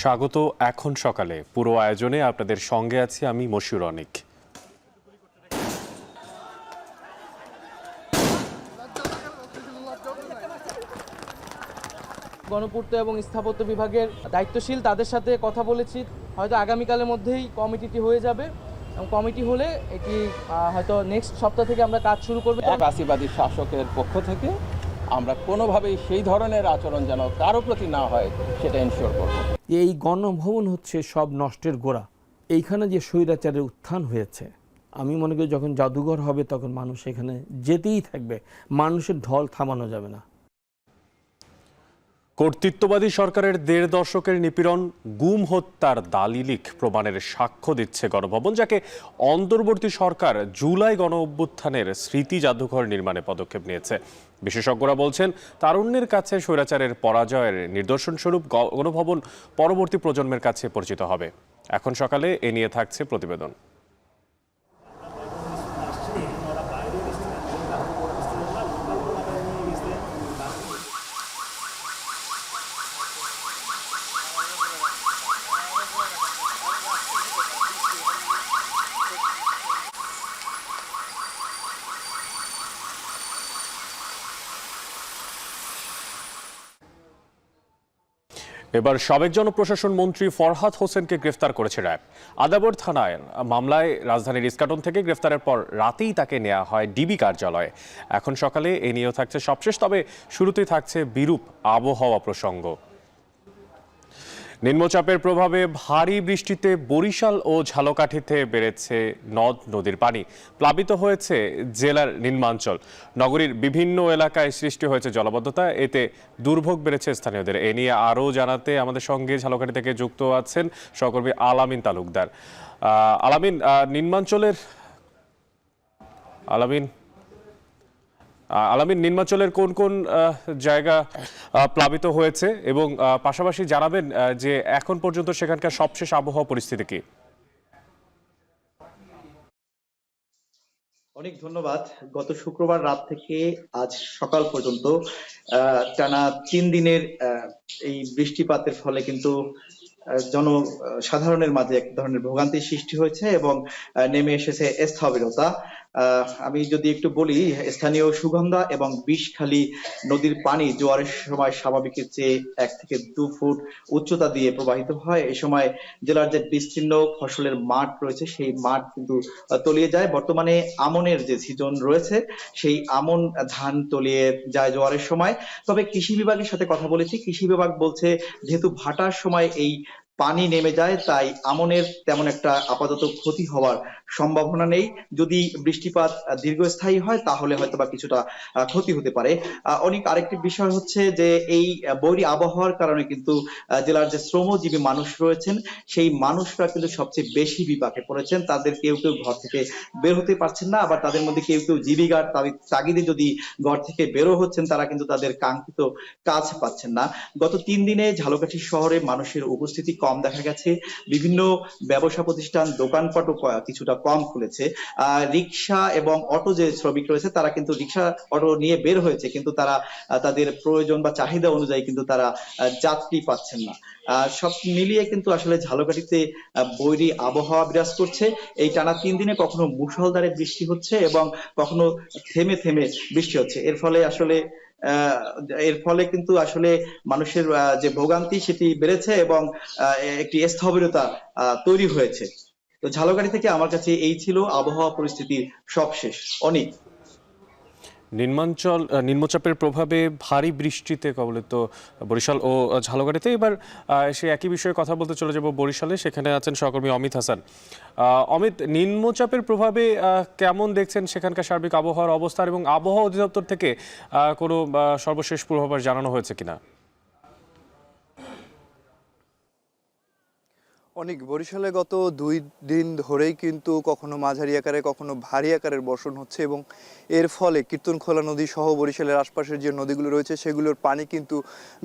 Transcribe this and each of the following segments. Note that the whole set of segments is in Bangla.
স্বাগত এখন সকালে। পুরো আয়োজনে আপনাদের সঙ্গে আছি আমি মশিউর অনিক। গণপূর্ত এবং স্থাপত্য বিভাগের দায়িত্বশীল তাদের সাথে কথা বলেছি, হয়তো আগামীকালের মধ্যেই কমিটিটি হয়ে যাবে এবং কমিটি হলে এটি হয়তো নেক্সট সপ্তাহ থেকে আমরা কাজ শুরু করব। এক আশীবাদী শাসকের পক্ষ থেকে আমরা কোনোভাবেই সেই ধরনের আচরণ যেন কারো প্রতি না হয় সেটা এনশিওর করব। এই গণভবন হচ্ছে সব নষ্টের গোড়া। এইখানে যে স্বৈরাচারের উত্থান হয়েছে, আমি মনে করি যখন জাদুঘর হবে তখন মানুষ এখানে যেতেই থাকবে, মানুষের ঢল থামানো যাবে না। কর্তৃত্ববাদী সরকারের ১.৫ দশকের নিপীড়ন, গুম হত্যার দালিলিক প্রমাণের সাক্ষ্য দিচ্ছে গণভবন, যাকে অন্তর্বর্তী সরকার জুলাই গণ অভ্যুত্থানের স্মৃতি জাদুঘর নির্মাণে পদক্ষেপ নিয়েছে। বিশেষজ্ঞরা বলছেন, তারুণ্যের কাছে স্বৈরাচারের পরাজয়ের নিদর্শন স্বরূপ গণভবন পরবর্তী প্রজন্মের কাছে পরিচিত হবে। এখন সকালে এ নিয়ে থাকছে প্রতিবেদন। এবার সাবেক জনপ্রশাসন মন্ত্রী ফরহাদ হোসেনকে গ্রেফতার করেছে র্যাব। আদাবর থানায় মামলায় রাজধানীর ইস্কাটন থেকে গ্রেফতারের পর রাতেই তাকে নেওয়া হয় ডিবি কার্যালয়ে। এখন সকালে এ নিয়েও থাকছে সবশেষ, তবে শুরুতেই থাকছে বিরূপ আবহাওয়া প্রসঙ্গ। নিম্নচাপের প্রভাবে ভারী বৃষ্টিতে বরিশাল ও ঝালকাঠিতে বেড়েছে নদ নদীর পানি, প্লাবিত হয়েছে জেলার নিম্নাঞ্চল। নগরীর বিভিন্ন এলাকায় সৃষ্টি হয়েছে জলাবদ্ধতা, এতে দুর্ভোগ বেড়েছে স্থানীয়দের। এ নিয়ে আরও জানাতে আমাদের সঙ্গে ঝালকাঠি থেকে যুক্ত আছেন সহকর্মী আলামিন তালুকদার। আলামিন, নিম্নাঞ্চলের কোন কোন জায়গা প্লাবিত হয়েছে এবং পাশাপাশি জানাবেন যে এখন পর্যন্ত সেখানকার সবশেষ আবহাওয়া পরিস্থিতি কি? অনেক ধন্যবাদ। গত শুক্রবার রাত থেকে আজ সকাল পর্যন্ত টানা ৩ দিনের এই বৃষ্টিপাতের ফলে কিন্তু জনসাধারণের মাঝে এক ধরনের ভোগান্তির সৃষ্টি হয়েছে এবং নেমে এসেছে স্থবিরতা। আমি যদি একটু বলি, স্থানীয় সুগন্ধা এবং বিষখালী নদীর পানি জোয়ারের সময় স্বাভাবিকের চেয়ে ১ থেকে ২ ফুট উচ্চতা দিয়ে প্রবাহিত হয়। এই সময় জেলার যে বিস্তীর্ণ ফসলের মাঠ রয়েছে সেই মাঠ কিন্তু তলিয়ে যায়। বর্তমানে আমনের যে সিজন রয়েছে সেই আমন ধান তলিয়ে যায় জোয়ারের সময়। তবে কৃষি বিভাগের সাথে কথা বলেছি, কৃষি বিভাগ বলছে যেহেতু ভাটার সময় এই পানি নেমে যায় তাই আমনের তেমন একটা আপাতত ক্ষতি হওয়ার সম্ভাবনা নেই। যদি বৃষ্টিপাত দীর্ঘস্থায়ী হয় তাহলে হয়তোবা কিছুটা ক্ষতি হতে পারে। অনেক আরেকটি বিষয় হচ্ছে যে এই বৈরী আবহাওয়ার কারণে কিন্তু জেলার যে শ্রমজীবী মানুষ রয়েছেন সেই মানুষরা কিন্তু সবচেয়ে বেশি বিপাকে পড়েছেন। তাদের কেউ কেউ ঘর থেকে বের হতে পারছেন না, আবার তাদের মধ্যে কেউ কেউ জীবিকার তাগিদে যদি ঘর থেকে বেরো হচ্ছেন তারা কিন্তু তাদের কাঙ্ক্ষিত কাজ পাচ্ছেন না। গত ৩ দিনে ঝালকাঠি শহরে মানুষের উপস্থিতি কম দেখা গেছে। বিভিন্ন ব্যবসা প্রতিষ্ঠান দোকানপাটও কিছুটা কম খুলেছে। রিক্সা এবং অটো যে শ্রমিক রয়েছে তারা কিন্তু রিক্সা অটো নিয়ে বের হয়েছে, কিন্তু তারা তাদের প্রয়োজন বা চাহিদা অনুযায়ী কিন্তু তারা যাত্রী পাচ্ছেন না। সব মিলিয়ে কিন্তু আসলে ঝালকাঠিতে বৈরী আবহাওয়া বিরাজ করছে। এই টানা ৩ দিনে কখনো মুষলধারে বৃষ্টি হচ্ছে এবং কখনো থেমে থেমে বৃষ্টি হচ্ছে। এর ফলে কিন্তু আসলে মানুষের যে ভোগান্তি সেটি বেড়েছে এবং একটি স্থবিরতা তৈরি হয়েছে। তো ঝালকাঠি থেকে আমার কাছে এই ছিল আবহাওয়া পরিস্থিতির সবশেষ। অনেক নিম্নচাপের প্রভাবে ভারী বৃষ্টিতে কবলিত বরিশাল ও ঝালকাঠিতে। এবার সে একই বিষয়ে কথা বলতে চলে যাব বরিশালে, সেখানে আছেন সহকর্মী অমিত হাসান। অমিত, নিম্নচাপের প্রভাবে কেমন দেখছেন সেখানকার সার্বিক আবহাওয়ার অবস্থা এবং আবহাওয়া অধিদপ্তর থেকে কোনো সর্বশেষ পূর্বাভাস জানানো হয়েছে কিনা? অনেক বরিশালে গত 2 দিন ধরেই কিন্তু কখনো মাঝারি আকারে কখনো ভারী আকারের বর্ষণ হচ্ছে এবং এর ফলে কীর্তনখোলা নদী সহ বরিশালের আশপাশের যে নদীগুলো রয়েছে সেগুলোর পানি কিন্তু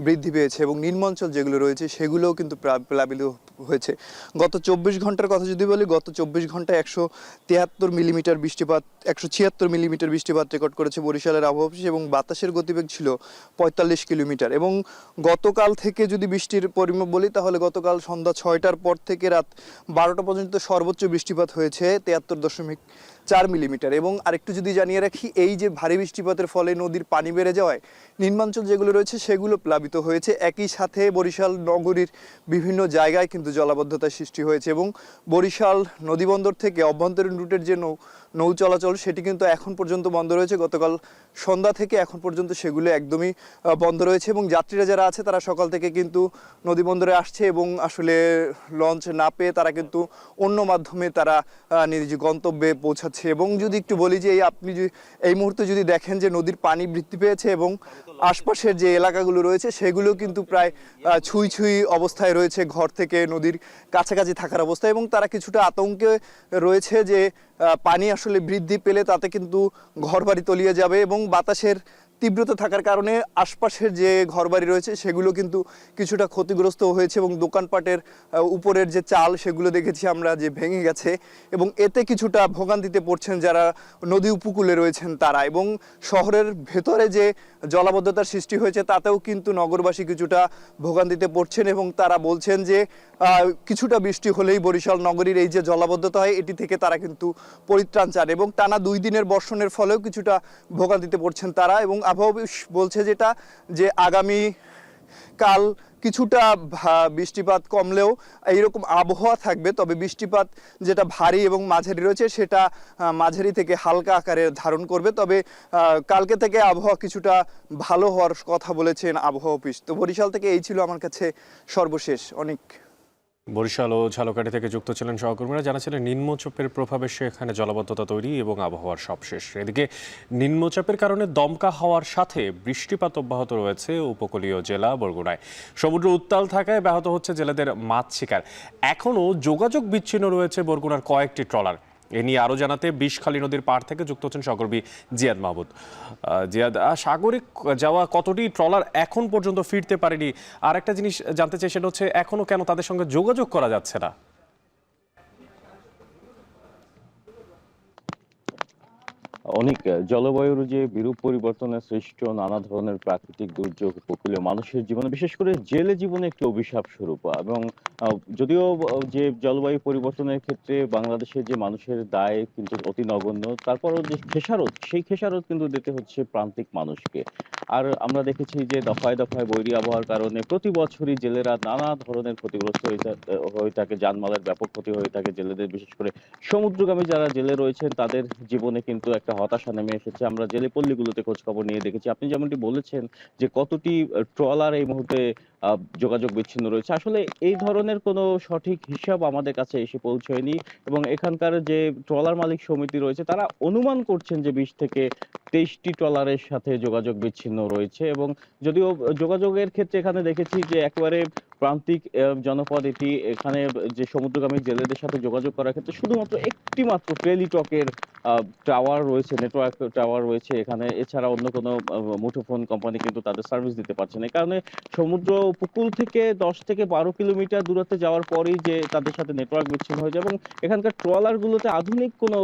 বৃদ্ধি পেয়েছে এবং নিম্নাঞ্চল যেগুলো রয়েছে সেগুলোও কিন্তু প্লাবিত হয়েছে। গত 24 ঘন্টার কথা যদি বলি, গত 24 ঘন্টায় 173 মিলিমিটার বৃষ্টিপাত 176 মিলিমিটার বৃষ্টিপাত রেকর্ড করেছে বরিশালের আবহাওয়া অফিস এবং বাতাসের গতিবেগ ছিল 45 কিলোমিটার। এবং গতকাল থেকে যদি বৃষ্টির পরিমাপ বলি তাহলে গতকাল সন্ধ্যা 6টার পর থেকে রাত 12টা পর্যন্ত সর্বোচ্চ বৃষ্টিপাত হয়েছে 73.4 মিলিমিটার। এবং আরেকটু যদি জানিয়ে রাখি, এই যে ভারী বৃষ্টিপাতের ফলে নদীর পানি বেড়ে যাওয়ায় নিম্নাঞ্চল যেগুলো রয়েছে সেগুলো প্লাবিত হয়েছে। একই সাথে বরিশাল নগরীর বিভিন্ন জায়গায় কিন্তু জলাবদ্ধতার সৃষ্টি হয়েছে এবং বরিশাল নদীবন্দর থেকে অভ্যন্তরীণ রুটের যে নৌ চলাচল সেটি কিন্তু এখন পর্যন্ত বন্ধ রয়েছে। গতকাল সন্ধ্যা থেকে এখন পর্যন্ত সেগুলো একদমই বন্ধ রয়েছে এবং যাত্রীরা যারা আছে তারা সকাল থেকে কিন্তু নদীবন্দরে আসছে এবং আসলে লঞ্চ না পেয়ে তারা কিন্তু অন্য মাধ্যমে তারা নিজ গন্তব্যে পৌঁছাচ্ছে। এবং যদি একটু বলি যে আপনি এই মুহূর্তে যদি দেখেন যে নদীর পানি বৃদ্ধি পেয়েছে এবং আশপাশের যে এলাকাগুলো রয়েছে সেগুলো কিন্তু প্রায় ছুঁই ছুঁই অবস্থায় রয়েছে ঘর থেকে নদীর কাছাকাছি থাকার অবস্থা এবং তারা কিছুটা আতঙ্কে রয়েছে যে পানি আসলে বৃদ্ধি পেলে তাতে কিন্তু ঘরবাড়ি তলিয়ে যাবে এবং বাতাসের তীব্রতা থাকার কারণে আশপাশের যে ঘরবাড়ি রয়েছে সেগুলো কিন্তু কিছুটা ক্ষতিগ্রস্ত হয়েছে এবং দোকানপাটের উপরের যে চাল সেগুলো দেখেছি আমরা যে ভেঙে গেছে এবং এতে কিছুটা ভোগান্তিতে পড়ছেন যারা নদী উপকূলে রয়েছেন তারা। এবং শহরের ভেতরে যে জলাবদ্ধতার সৃষ্টি হয়েছে তাতেও কিন্তু নগরবাসী কিছুটা ভোগান্তিতে পড়ছেন এবং তারা বলছেন যে কিছুটা বৃষ্টি হলেই বরিশাল নগরীর এই যে জলাবদ্ধতা হয় এটি থেকে তারা কিন্তু পরিত্রাণ চান এবং টানা 2 দিনের বর্ষণের ফলেও কিছুটা ভোগান্তিতে পড়ছেন তারা। এবং আবহাওয়া অফিস বলছে যে আগামী কাল কিছুটা বৃষ্টিপাত কমলেও এইরকম আবহাওয়া থাকবে, তবে বৃষ্টিপাত যেটা ভারী এবং মাঝারি রয়েছে সেটা মাঝারি থেকে হালকা আকারে ধারণ করবে। তবে কালকে থেকে আবহাওয়া কিছুটা ভালো হওয়ার কথা বলেছেন আবহাওয়া অফিস। তো বরিশাল থেকে এই ছিল আমার কাছে সর্বশেষ। অনেক বরিশাল ও ঝালকাঠি থেকে যুক্ত ছিলেন সহকর্মীরা, জানাচ্ছিলেন নিম্নচাপের প্রভাবে সেখানে জলাবদ্ধতা তৈরি এবং আবহাওয়ার সবশেষ। এদিকে নিম্নচাপের কারণে দমকা হওয়ার সাথে বৃষ্টিপাত অব্যাহত রয়েছে উপকূলীয় জেলা বরগুনায়। সমুদ্র উত্তাল থাকায় ব্যাহত হচ্ছে জেলেদের মাছ শিকার। এখনও যোগাযোগ বিচ্ছিন্ন রয়েছে বরগুনার কয়েকটি ট্রলার। এ নিয়ে আরও জানাতে বিষখালী নদীর পাড় থেকে যুক্ত হচ্ছেন সহকর্মী জিয়াদ মাহমুদ। জিয়াদ, সাগরে যাওয়া কতটি ট্রলার এখন পর্যন্ত ফিরতে পারেনি? আর একটা জিনিস জানতে চাই, সেটা হচ্ছে এখনো কেন তাদের সঙ্গে যোগাযোগ করা যাচ্ছে না? অনেক জলবায়ুর যে বিরূপ পরিবর্তনের সৃষ্ট নানা ধরনের প্রাকৃতিক দুর্যোগ উপকূলীয় মানুষের জীবনে, বিশেষ করে জেলে জীবনে একটি অভিশাপ স্বরূপ। এবং যদিও যে জলবায়ু পরিবর্তনের ক্ষেত্রে বাংলাদেশের যে মানুষের দায় কিন্তু অতি নগণ্য, তারপরও যে খেসারত, সেই খেসারত কিন্তু দিতে হচ্ছে প্রান্তিক মানুষকে। আর আমরা দেখেছি যে দফায় দফায় বৈরী আবহাওয়ার কারণে প্রতি বছরই জেলেরা নানা ধরনের ক্ষতিগ্রস্ত হয়ে থাকে, জানমালের ব্যাপক ক্ষতি হয়ে থাকে জেলেদের। বিশেষ করে সমুদ্রগামী যারা জেলে রয়েছেন তাদের জীবনে কিন্তু একটা হতাশা নেমে এসেছে। আমরা জেলে পল্লীগুলোতে খোঁজ খবর নিয়ে দেখেছি। আপনি যেমনটি বলেছেন যে কতটি ট্রলার এই মুহূর্তে যোগাযোগ বিচ্ছিন্ন রয়েছে, আসলে এই ধরনের কোনো সঠিক হিসাব আমাদের কাছে এসে পৌঁছয়নি। এবং এখানকার যে ট্রলার মালিক সমিতি রয়েছে তারা অনুমান করছেন যে 20 থেকে 23টি ট্রলারের সাথে যোগাযোগ বিচ্ছিন্ন রয়েছে। এবং যদিও যোগাযোগের ক্ষেত্রে এখানে দেখেছি যে একেবারে প্রান্তিক জনপদ এটি, এখানে যে সমুদ্রগামী জেলেদের সাথে যোগাযোগ করার ক্ষেত্রে শুধুমাত্র একটি মাত্র টেলিটকের টাওয়ার রয়েছে, নেটওয়ার্ক টাওয়ার রয়েছে এখানে। এছাড়া অন্য কোনো মুঠোফোন কোম্পানি কিন্তু তাদের সার্ভিস দিতে পারছে না। এই কারণে সমুদ্র উপকূল থেকে 10 থেকে 12 কিলোমিটার দূরত্বে যাওয়ার পরেই যে তাদের সাথে নেটওয়ার্ক বিচ্ছিন্ন হয়ে যায়। এবং এখানকার ট্রলারগুলোতে আধুনিক কোনো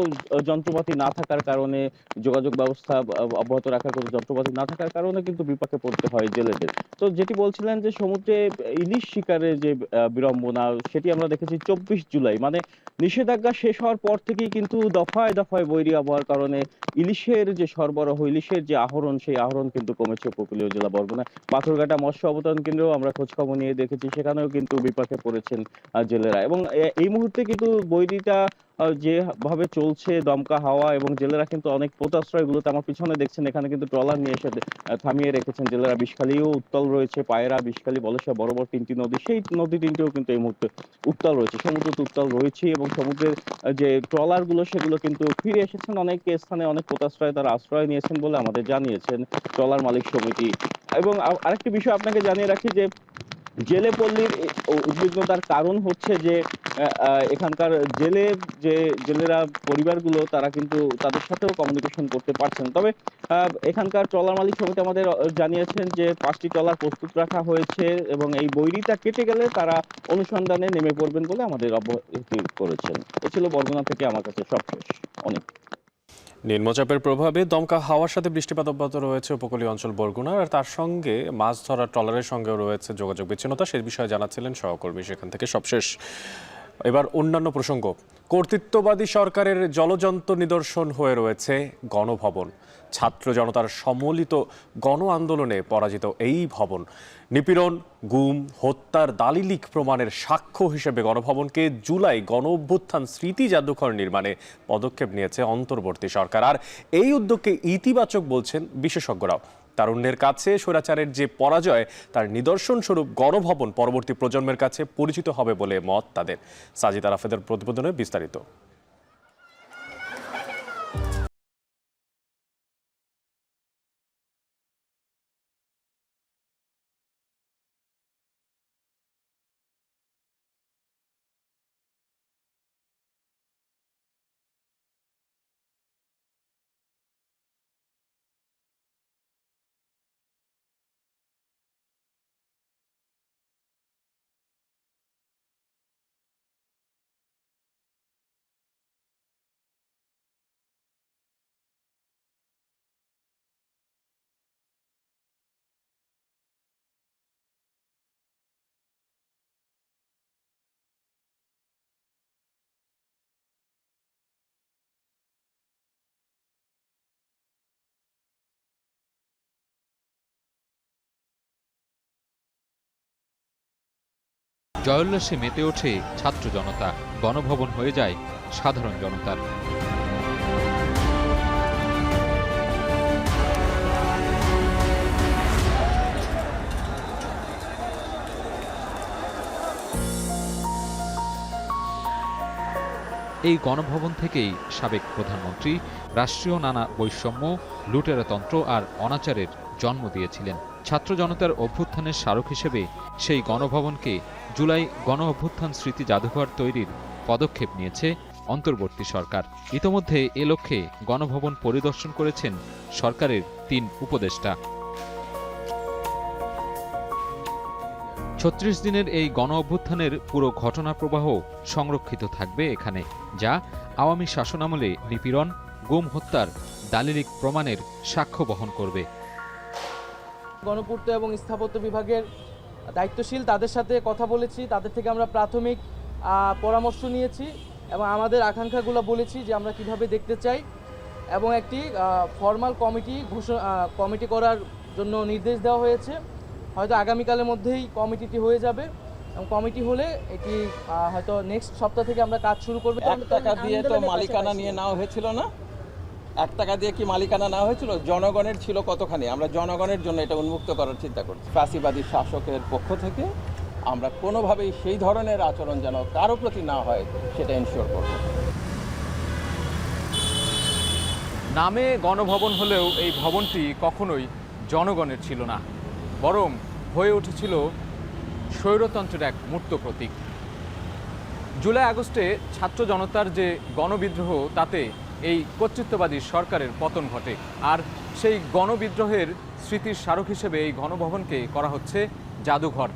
যন্ত্রপাতি না থাকার কারণে, যোগাযোগ ব্যবস্থা অব্যাহত রাখার কোনো যন্ত্রপাতি না থাকার কারণে কিন্তু বিপাকে পড়তে হয় জেলেদের। তো যেটি বলছিলেন যে সমুদ্রে ইলিশ শিকারের যে বিড়ম্বনা, সেটি আমরা দেখেছি 24 জুলাই, মানে নিষেধাজ্ঞা শেষ হওয়ার পর থেকেই কিন্তু দফায় দফায় বৈরী আবহাওয়ার কারণে ইলিশের যে সরবরাহ, ইলিশের যে আহরণ, সেই আহরণ কিন্তু কমেছে উপকূলীয় জেলা বরগুনা। পাথরঘাটা মৎস্য অবতরণ কেন্দ্রেও আমরা খোঁজখবর নিয়ে দেখেছি, সেখানেও কিন্তু বিপাকে পড়েছেন জেলেরা। এবং এই মুহূর্তে কিন্তু বৈরীটা যেভাবে চলছে, দমকা হাওয়া, এবং জেলেরা কিন্তু অনেক পোতাশ্রয়গুলোতে, আমার পিছনে দেখছেন এখানে কিন্তু ট্রলার নিয়ে এসে থামিয়ে রেখেছেন জেলেরা। বিষখালীও উত্তাল রয়েছে, পায়রা, বিষখালী, বলসা, বড় বড় 3টি নদী, সেই নদী 3টিও কিন্তু এই মুহূর্তে উত্তাল রয়েছে। সমুদ্র তো উত্তাল রয়েছে এবং সমুদ্রের যে ট্রলারগুলো সেগুলো কিন্তু ফিরে এসেছেন। অনেক স্থানে অনেক পোতাশ্রয় তারা আশ্রয় নিয়েছেন বলে আমাদের জানিয়েছেন ট্রলার মালিক সমিতি। এবং আরেকটি বিষয় আপনাকে জানিয়ে রাখি যে জেলে পল্লীর উদ্বিগ্নতার কারণ হচ্ছে যে এখানকার জেলেরা পরিবারগুলো তারা কিন্তু তাদের সাথেও কমিউনিকেশন করতে পারছেন। তবে এখানকার ট্রলার মালিক সমিতি আমাদের জানিয়েছেন যে 5টি ট্রলার প্রস্তুত রাখা হয়েছে এবং এই বৈরিটা কেটে গেলে তারা অনুসন্ধানে নেমে পড়বেন বলে আমাদের অবহিত করেছেন। এ ছিল বরগুনা থেকে আমার কাছে সবশেষ। অনেক নিম্নচাপের প্রভাবে দমকা হাওয়ার সাথে বৃষ্টিপাত অব্যাহত রয়েছে উপকূলীয় অঞ্চল বরগুনার, আর তার সঙ্গে মাছ ধরা ট্রলারের সঙ্গেও রয়েছে যোগাযোগ বিচ্ছিন্নতা। সে বিষয়ে জানাচ্ছিলেন সহকর্মী সেখান থেকে সবশেষ। এবার অন্যান্য প্রসঙ্গ। কর্তৃত্ববাদী সরকারের জলযন্ত্র নিদর্শন হয়ে রয়েছে গণভবন। ছাত্র জনতার সম্মিলিত গণ আন্দোলনে পরাজিত এই ভবন নিপীড়ন, গুম, হত্যার দালিলিক প্রমাণের সাক্ষ্য হিসেবে গণভবনকে জুলাই গণ অভ্যুত্থান স্মৃতি জাদুঘর নির্মাণে পদক্ষেপ নিয়েছে অন্তর্বর্তী সরকার। আর এই উদ্যোগকে ইতিবাচক বলছেন বিশেষজ্ঞরাও। তারুণ্যের কাছে স্বৈরাচারের যে পরাজয় তার নিদর্শন স্বরূপ গণভবন পরবর্তী প্রজন্মের কাছে পরিচিত হবে বলে মত তাদের। সাজিদ আরাফেদের প্রতিবেদনে বিস্তারিত। জয়োল্লাসে মেতে ওঠে ছাত্র জনতা, গণভবন হয়ে যায় সাধারণ জনতার। এই গণভবন থেকেই সাবেক প্রধানমন্ত্রী রাষ্ট্রীয় নানা বৈষম্য, লুটেরাতন্ত্র আর অনাচারের জন্ম দিয়েছিলেন। ছাত্র জনতার অভ্যুত্থানের স্মারক হিসেবে সেই গণভবনকে জুলাই গণ অভ্যুত্থান স্মৃতি জাদুঘর তৈরির পদক্ষেপ নিয়েছে অন্তর্বর্তী সরকার। ইতোমধ্যে এ লক্ষ্যে গণভবন পরিদর্শন করেছেন সরকারের 3 উপদেষ্টা। 36 দিনের এই গণ অভ্যুত্থানের পুরো ঘটনা প্রবাহ সংরক্ষিত থাকবে এখানে, যা আওয়ামী শাসনামলে নিপীড়ন, গুম হত্যার দালিলিক প্রমাণের সাক্ষ্য বহন করবে। গণপূর্ত এবং স্থাপত্য বিভাগের দায়িত্বশীল তাদের সাথে কথা বলেছি, তাদের থেকে আমরা প্রাথমিক পরামর্শ নিয়েছি এবং আমাদের আকাঙ্ক্ষাগুলো বলেছি যে আমরা কিভাবে দেখতে চাই, এবং একটি ফর্মাল কমিটি করার জন্য নির্দেশ দেওয়া হয়েছে। হয়তো আগামীকালের মধ্যেই কমিটিটি হয়ে যাবে এবং কমিটি হলে এটি হয়তো নেক্সট সপ্তাহ থেকে আমরা কাজ শুরু করব। 1 টাকা দিয়ে তো মালিকানা নিয়ে নেওয়া হয়েছিল না? 1 টাকা দিয়ে কি মালিকানা নেওয়া হয়েছিল? জনগণের ছিল কতখানি? আমরা জনগণের জন্য এটা উন্মুক্ত করার চিন্তা করছি। ফ্যাসিবাদী শাসকের পক্ষ থেকে আমরা কোনোভাবেই সেই ধরনের আচরণ যেন কারো প্রতি না হয় সেটা এনশিওর করব। নামে গণভবন হলেও এই ভবনটি কখনোই জনগণের ছিল না, বরং হয়ে উঠেছিল স্বৈরতন্ত্রের এক মূর্ত প্রতীক। জুলাই আগস্টে ছাত্র জনতার যে গণবিদ্রোহ, তাতে এই কর্তৃত্ববাদী সরকারের পতন ঘটে, আর সেই গণবিদ্রোহের স্মৃতির স্মারক হিসেবে এই গণভবনকে করা হচ্ছে জাদুঘর।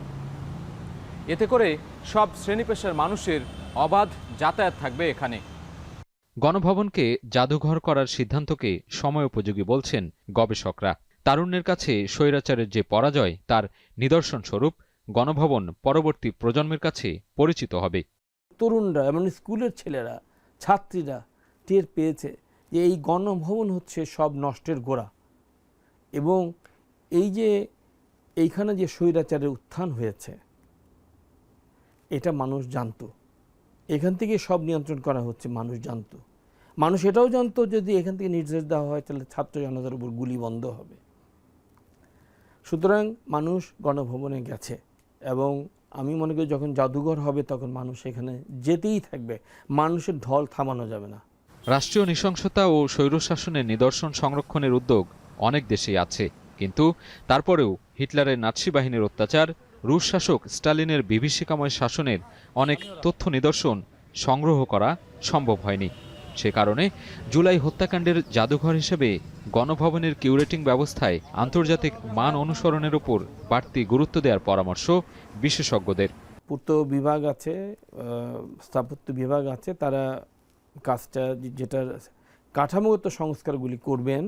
এতে করে সব শ্রেণী পেশার মানুষের অবাধ যাতায়াত থাকবে এখানে। গণভবনকে জাদুঘর করার সিদ্ধান্তকে সময়োপযোগী বলছেন গবেষকরা। তারুণ্যের কাছে স্বৈরাচারের যে পরাজয় তার নিদর্শন স্বরূপ গণভবন পরবর্তী প্রজন্মের কাছে পরিচিত হবে। তরুণরা এবং স্কুলের ছেলেরা, ছাত্রীরা টের পেয়েছে যে এই গণভবন হচ্ছে সব নষ্টের গোড়া, এবং এইখানে যে স্বৈরাচারের উত্থান হয়েছে এটা মানুষ জানতো। এখান থেকে সব নিয়ন্ত্রণ করা হচ্ছে, মানুষ জানতো। মানুষ এটাও জানতো যদি এখান থেকে নির্দেশ দেওয়া হয় তাহলে ছাত্র জনতার উপর গুলি বন্ধ হবে। সুতরাং মানুষ গণভবনে গেছে, এবং আমি মনে করি যখন জাদুঘর হবে তখন মানুষ এখানে যেতেই থাকবে। মানুষের ঢল থামানো যাবে না। রাষ্ট্রীয় নৃশংসতা ও স্বৈরশাসনের নিদর্শন সংরক্ষণের উদ্যোগ অনেক দেশেই আছে, কিন্তু তারপরেও হিটলারের নাৎসি বাহিনীর অত্যাচার, রুশ শাসক স্টালিনের বিভীষিকাময় শাসনের অনেক তথ্য নিদর্শন সংগ্রহ করা সম্ভব হয়নি। সে কারণে জুলাই হত্যাকাণ্ডের জাদুঘর হিসেবে গণভবনের কিউরেটিং ব্যবস্থায় আন্তর্জাতিক মান অনুসরণের উপর বাড়তি গুরুত্ব দেওয়ার পরামর্শ বিশেষজ্ঞদের। পূর্ত বিভাগ আছে, স্থাপত্য বিভাগ আছে, তারা কাজটা যেটা কাঠামোগত সংস্কারগুলি করবেন,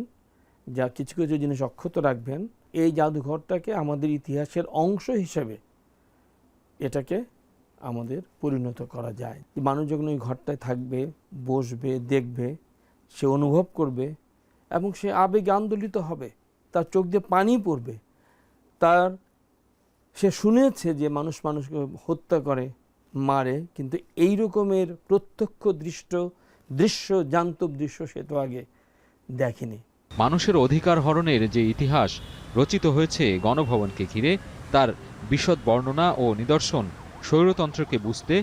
যা কিছু কিছু জিনিস অক্ষত রাখবেন। এই জাদুঘরটাকে আমাদের ইতিহাসের অংশ হিসেবে এটাকে আমাদের পরিণত করা যায়। মানুষ যখন ওই ঘরটায় থাকবে, বসবে, দেখবে, সে অনুভব করবে এবং সে আবেগে আন্দোলিত হবে, তার চোখ দিয়ে পানি পড়বে, সে শুনেছে যে মানুষ মানুষকে হত্যা করে, মারে, কিন্তু এই রকমের প্রত্যক্ষ দৃশ্য জান্তব দৃশ্য সে তো আগে দেখেনি। মানুষের অধিকার হরণের যে ইতিহাস রচিত হয়েছে গণভবনকে ঘিরে, তার বিশদ বর্ণনা ও নিদর্শন স্বৈরতন্ত্রকে বুঝতে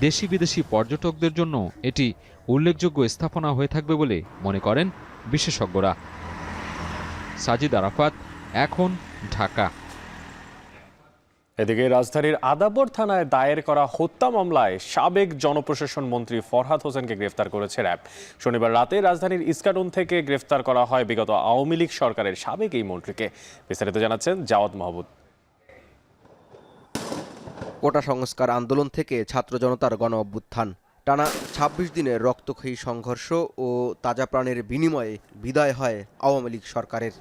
দেশি বিদেশি পর্যটকদের জন্য এটি উল্লেখযোগ্য স্থাপনা হয়ে থাকবে বলে মনে করেন বিশেষজ্ঞরা। সাজিদ আরাফাত, এখন, ঢাকা। এদিকে রাজধানীর আদাবর থানায় দায়ের করা হত্যা মামলায় সাবেক জনপ্রশাসন মন্ত্রী ফরহাদ হোসেনকে গ্রেফতার করেছে র্যাব। শনিবার রাতে রাজধানীর ইস্কাটন থেকে গ্রেফতার করা হয় বিগত আওয়ামী লীগ সরকারের সাবেক এই মন্ত্রীকে। বিস্তারিত জানাচ্ছেন জাওয়াদ মাহমুদ। কোটা সংস্কার আন্দোলন থেকে ছাত্র জনতার গণ অভ্যুত্থান, টানা ২৬ দিনের রক্তক্ষয়ী সংঘর্ষ ও তাজা প্রাণের বিনিময়ে বিদায় হয় আওয়ামী লীগ সরকারের।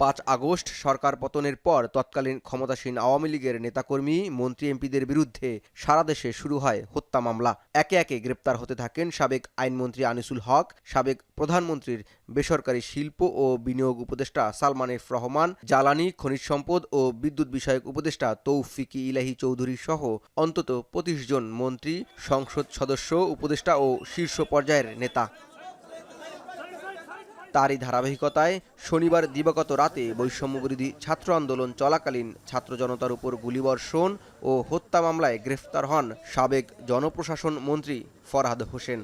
৫ আগস্ট সরকার পতনের পর তৎকালীন ক্ষমতাসীন আওয়ামী লীগের নেতাকর্মী, মন্ত্রী, এমপিদের বিরুদ্ধে সারা দেশে শুরু হয় হত্যা মামলা। একে একে গ্রেপ্তার হতে থাকেন সাবেক আইনমন্ত্রী আনিসুল হক, সাবেক প্রধানমন্ত্রীর বেসরকারি শিল্প ও বিনিয়োগ উপদেষ্টা সালমান এফ রহমান, জ্বালানি, খনিজ সম্পদ ও বিদ্যুৎ বিষয়ক উপদেষ্টা তৌফিকি ইলাহি চৌধুরী সহ অন্তত ২৫ জন মন্ত্রী, সংসদ সদস্য, উপদেষ্টা ও শীর্ষ পর্যায়ের নেতা। তারই ধারাবাহিকতায় শনিবার দিবাগত রাতে বৈষম্যবিরোধী ছাত্র আন্দোলন চলাকালীন ছাত্র জনতার উপর গুলিবর্ষণ ও হত্যা মামলায় গ্রেফতার হন সাবেক জনপ্রশাসন মন্ত্রী ফরহাদ হোসেন।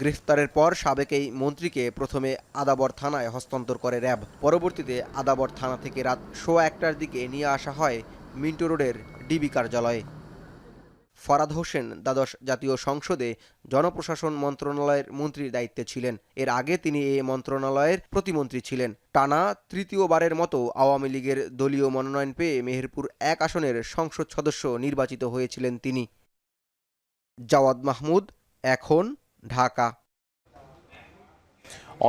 গ্রেফতারের পর সাবেক এই মন্ত্রীকে প্রথমে আদাবর থানায় হস্তান্তর করে র্যাব। পরবর্তীতে আদাবর থানা থেকে রাত ১১টার দিকে নিয়ে আসা হয় মিন্টো রোডের ডিবি কার্যালয়ে। ফরহাদ হোসেন দ্বাদশ জাতীয় সংসদে জনপ্রশাসন মন্ত্রণালয়ের মন্ত্রীর দায়িত্বে ছিলেন। এর আগে তিনি এই মন্ত্রণালয়ের প্রতিমন্ত্রী ছিলেন। টানা তৃতীয়বারের মতো আওয়ামী লীগের দলীয় মনোনয়ন পেয়ে মেহেরপুর ১ আসনের সংসদ সদস্য নির্বাচিত হয়েছিলেন তিনি। জাওয়াদ মাহমুদ, এখন, ঢাকা।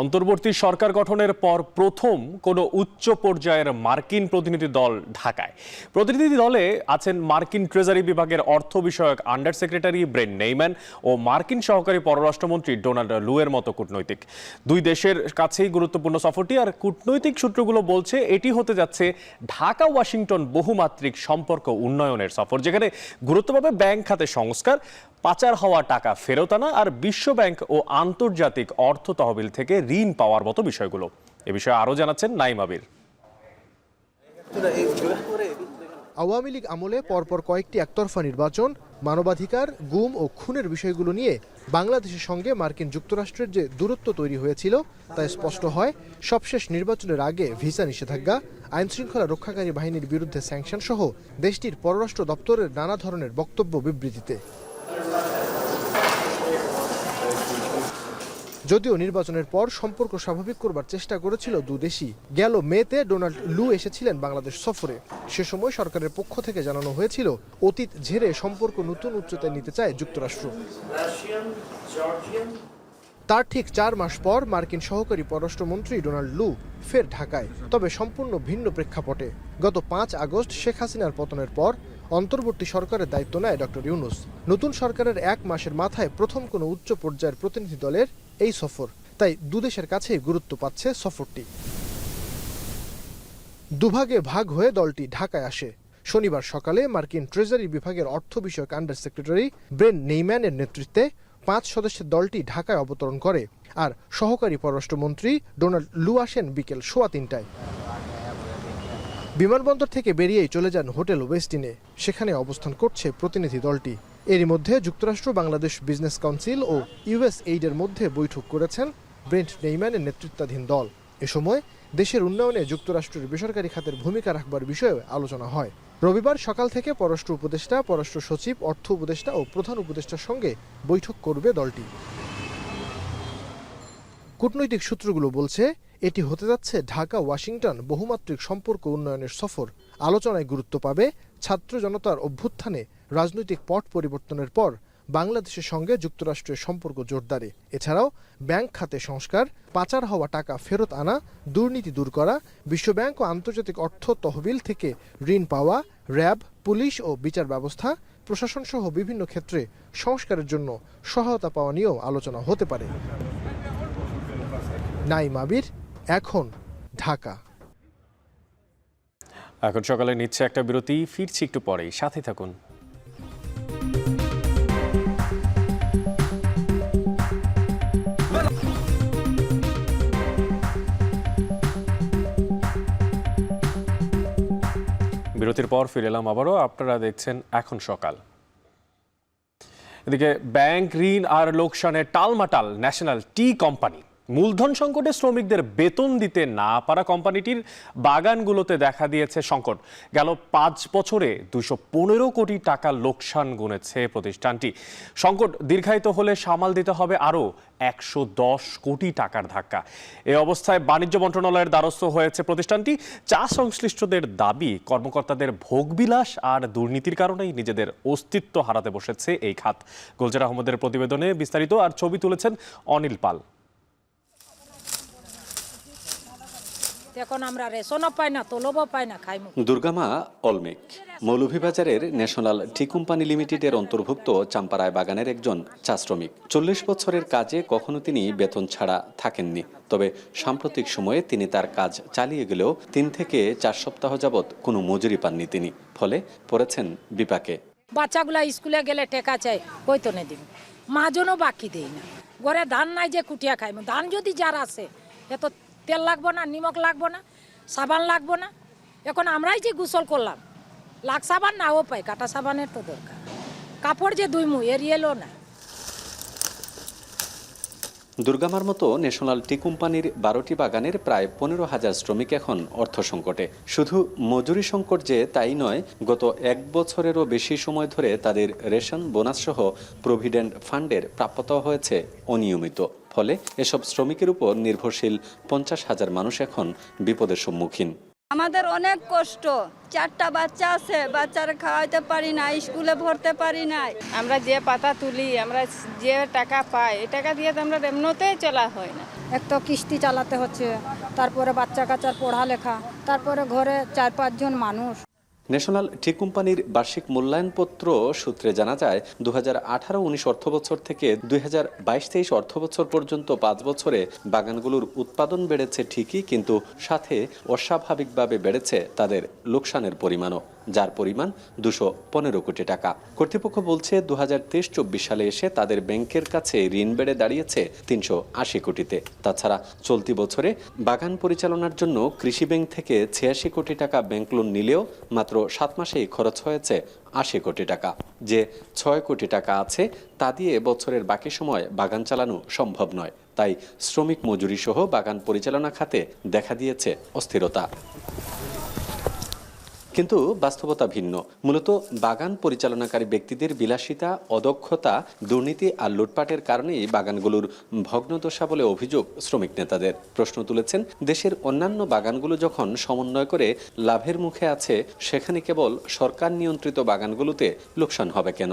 অন্তর্বর্তী সরকার গঠনের পর প্রথম কোনো উচ্চ পর্যায়ের মার্কিন প্রতিনিধি দল ঢাকায়। প্রতিনিধি দলে আছেন মার্কিন ট্রেজারি বিভাগের অর্থ বিষয়ক আন্ডার সেক্রেটারি ব্রেন নেইম্যান ও মার্কিন সহকারী পররাষ্ট্রমন্ত্রী ডোনাল্ড লুয়ের মতো কূটনৈতিক। দুই দেশের কাছেই গুরুত্বপূর্ণ সফরটি, আর কূটনৈতিক সূত্রগুলো বলছে এটি হতে যাচ্ছে ঢাকা ওয়াশিংটন বহুমাত্রিক সম্পর্ক উন্নয়নের সফর, যেখানে গুরুত্ব পাবে ব্যাংক খাতে সংস্কার, পাচার হওয়া টাকা ফেরত আনা আর বিশ্বব্যাংক ও আন্তর্জাতিক অর্থ তহবিল থেকে ঋণ পাওয়ার মতো বিষয়গুলো। এ বিষয়ে আরও জানাচ্ছেন নাইম আবির। আওয়ামী লীগ আমলে পরপর কয়েকটি একতরফা নির্বাচন, মানবাধিকার, গুম ও খুনের বিষয়গুলো নিয়ে বাংলাদেশের সঙ্গে মার্কিন যুক্তরাষ্ট্রের যে দূরত্ব তৈরি হয়েছিল তা স্পষ্ট হয় সবশেষ নির্বাচনের আগে ভিসা নিষেধাজ্ঞা, আইনশৃঙ্খলা রক্ষাকারী বাহিনীর বিরুদ্ধে স্যাংশন সহ দেশটির পররাষ্ট্র দপ্তরের নানা ধরনের বক্তব্য বিবৃতিতে। যদিও নির্বাচনের পর সম্পর্ক স্বাভাবিক করবার চেষ্টা করেছিল দুদেশই। গেল মেতে ডোনাল্ড লু এসেছিলেন বাংলাদেশ সফরে। সে সময় সরকারের পক্ষ থেকে জানানো হয়েছিল অতীত ঝেড়ে সম্পর্ক নতুন উচ্চতায় নিতে চায় যুক্তরাষ্ট্র। তার ঠিক ৪ মাস পর মার্কিন সহকারী পররাষ্ট্রমন্ত্রী ডোনাল্ড লু ফের ঢাকায়, তবে সম্পূর্ণ ভিন্ন প্রেক্ষাপটে। গত ৫ আগস্ট শেখ হাসিনার পতনের পর অন্তর্বর্তী সরকারের দায়িত্ব নেয় ডক্টর ইউনূস। নতুন সরকারের ১ মাসের মাথায় প্রথম কোনো উচ্চ পর্যায়ের প্রতিনিধি দলের এই সফর, তাই দুদেশের কাছেই গুরুত্ব পাচ্ছে সফরটি। দুভাগে ভাগ হয়ে দলটি ঢাকায় আসে। শনিবার সকালে মার্কিন ট্রেজারি বিভাগের অর্থ বিষয়ক আন্ডার সেক্রেটারি ব্রেন নেইম্যানের নেতৃত্বে ৫ সদস্যের দলটি ঢাকায় অবতরণ করে, আর সহকারী পররাষ্ট্রমন্ত্রী ডোনাল্ড লু আসেন বিকেল ৩:১টায়। বিমানবন্দর থেকে বেরিয়েই চলে যান হোটেল ওয়েস্টিনে। সেখানে অবস্থান করছে প্রতিনিধি দলটি। এরই মধ্যে যুক্তরাষ্ট্র বাংলাদেশ বিজনেস কাউন্সিল ও ইউএস এইডের মধ্যে বৈঠক করেছেন ব্রেন্ট নেইম্যানের নেতৃত্বাধীন দল। এ সময় দেশের উন্নয়নে যুক্তরাষ্ট্রের বেসরকারি খাতের ভূমিকা রাখবার বিষয়েও আলোচনা হয়। রবিবার সকাল থেকে পররাষ্ট্র উপদেষ্টা, পররাষ্ট্র সচিব, অর্থ উপদেষ্টা ও প্রধান উপদেষ্টার সঙ্গে বৈঠক করবে দলটি। কূটনৈতিক সূত্রগুলো বলছে এটি হতে যাচ্ছে ঢাকা ওয়াশিংটন বহুমাত্রিক সম্পর্ক উন্নয়নের সফর। আলোচনায় গুরুত্ব পাবে ছাত্র জনতার অভ্যুত্থানে রাজনৈতিক পট পরিবর্তনের পর বাংলাদেশের সঙ্গে যুক্তরাষ্ট্রের সম্পর্ক জোরদারে। এছাড়াও ব্যাংক খাতে সংস্কার, পাচার হওয়া টাকা ফেরত আনা, দুর্নীতি দূর করা, বিশ্বব্যাংক ও আন্তর্জাতিক অর্থ তহবিল থেকে ঋণ পাওয়া, র্যাব, পুলিশ ও বিচার ব্যবস্থা, প্রশাসন সহ বিভিন্ন ক্ষেত্রে সংস্কারের জন্য সহায়তা পাওয়া নিয়েও আলোচনা হতে পারে। নাইম আবির, এখন, ঢাকা। এখন সকালে নিচ্ছে একটা বিরতি, ফিরছি একটু পরেই, সাথে থাকুন। বিরতির পর ফিরে এলাম আবারও, আপনারা দেখছেন এখন সকাল। এদিকে ব্যাংক ঋণ আর লোকসানের টালমাটাল ন্যাশনাল টি কোম্পানি। মূলধন সংকটে শ্রমিকদের বেতন দিতে না পারা কোম্পানিটির বাগানগুলোতে দেখা দিয়েছে সংকট। গেল 5 বছরে 215 কোটি টাকা লোকসান গুনেছে প্রতিষ্ঠানটি। সংকট দীর্ঘায়িত হলে সামাল দিতে হবে আরও 110 কোটি টাকার ধাক্কা। এই অবস্থায় বাণিজ্য মন্ত্রণালয়ের দ্বারস্থ হয়েছে প্রতিষ্ঠানটি। চা সংশ্লিষ্টদের দাবি, কর্মকর্তাদের ভোগবিলাস আর দুর্নীতির কারণেই নিজেদের অস্তিত্ব হারাতে বসেছে এই খাত। গুলজার আহমদের প্রতিবেদনে বিস্তারিত, আর ছবি তুলেছেন অনিল পাল। এখন আমরা রেশনও পাই না, তলবও পাই না, খাই। দুর্গামা অলমেক মৌলভীবাজারের ন্যাশনাল টি কোম্পানি লিমিটেডের অন্তর্ভুক্ত চাম্পারায় বাগানের একজন চা শ্রমিক। 40 বছরের কাজে কখনো তিনি বেতন ছাড়া থাকেননি। তবে সাম্প্রতিক সময়ে তিনি তার কাজ চালিয়ে গেলেও 3 থেকে 4 সপ্তাহ যাবৎ কোনো মজুরি পাননি তিনি। ফলে পড়েছেন বিপাকে। বাচ্চাগুলা স্কুলে গেলে টেকা চাই, কই তো নে দিব, মাঝনও বাকি দেই না। ঘরে ধান নাই যে কুটিয়া খাইব, ধান যদি যার আছে এত তেল লাগবো না, নিমক লাগবো না, সাবান লাগবো না। এখন আমরাই যে গোসল করলাম, লাখ সাবান নাও পাই, কাটা সাবানের তো দরকার। কাপড় যে ধুইমু এরিয়েলো না। দুর্গামার মতো ন্যাশনাল টি কোম্পানির 12টি বাগানের প্রায় 15,000 শ্রমিক এখন অর্থ সংকটে। শুধু মজুরি সংকট যে তাই নয়, গত 1 বছরেরও বেশি সময় ধরে তাদের রেশন, বোনাস সহ প্রভিডেন্ট ফান্ডের প্রাপ্যতা হয়েছে অনিয়মিত। ফলে এসব শ্রমিকের উপর নির্ভরশীল 50,000 মানুষ এখন বিপদের সম্মুখীন। আমাদের অনেক কষ্ট, 4টা বাচ্চা আছে, বাচ্চারা খাওয়াইতে পারি না, স্কুলে ভরতে পারি না। আমরা যে পাতা তুলি, আমরা যে টাকা পাই, এই টাকা দিয়ে তো আমরা এমনিতেই চলা হয় না। এক তো কিস্তি চালাতে হচ্ছে, তারপরে বাচ্চা কাচ্চার পড়ালেখা, তারপরে ঘরে 4-5 জন মানুষ। ন্যাশনাল টি কোম্পানির বার্ষিক মূল্যায়নপত্র সূত্রে জানা যায়, 2018-19 অর্থবছর থেকে 2022-23 অর্থবছর পর্যন্ত 5 বছরে বাগানগুলোর উৎপাদন বেড়েছে ঠিকই, কিন্তু সাথে অস্বাভাবিকভাবে বেড়েছে তাদের লোকসানের পরিমাণও, যার পরিমাণ 215 কোটি টাকা। কর্তৃপক্ষ বলছে 2023-24 সালে এসে তাদের ব্যাংকের কাছে ঋণ বেড়ে দাঁড়িয়েছে 380 কোটিতে। তাছাড়া চলতি বছরে বাগান পরিচালনার জন্য কৃষি ব্যাংক থেকে 86 কোটি টাকা ব্যাংক লোন নিলেও মাত্র 7 মাসেই খরচ হয়েছে 80 কোটি টাকা। যে 6 কোটি টাকা আছে তা দিয়ে বছরের বাকি সময় বাগান চালানো সম্ভব নয়। তাই শ্রমিক মজুরি সহ বাগান পরিচালনা খাতে দেখা দিয়েছে অস্থিরতা। কিন্তু বাস্তবতা ভিন্ন। মূলত বাগান পরিচালনাকারী ব্যক্তিদের বিলাসিতা, অদক্ষতা, দুর্নীতি আর লুটপাটের কারণেই বাগানগুলোর ভগ্নদশা বলে অভিযোগ শ্রমিক নেতাদের। প্রশ্ন তুলেছেন, দেশের অন্যান্য বাগানগুলো যখন সমন্বয় করে লাভের মুখে আছে, সেখানে কেবল সরকার নিয়ন্ত্রিত বাগানগুলোতে লোকসান হবে কেন?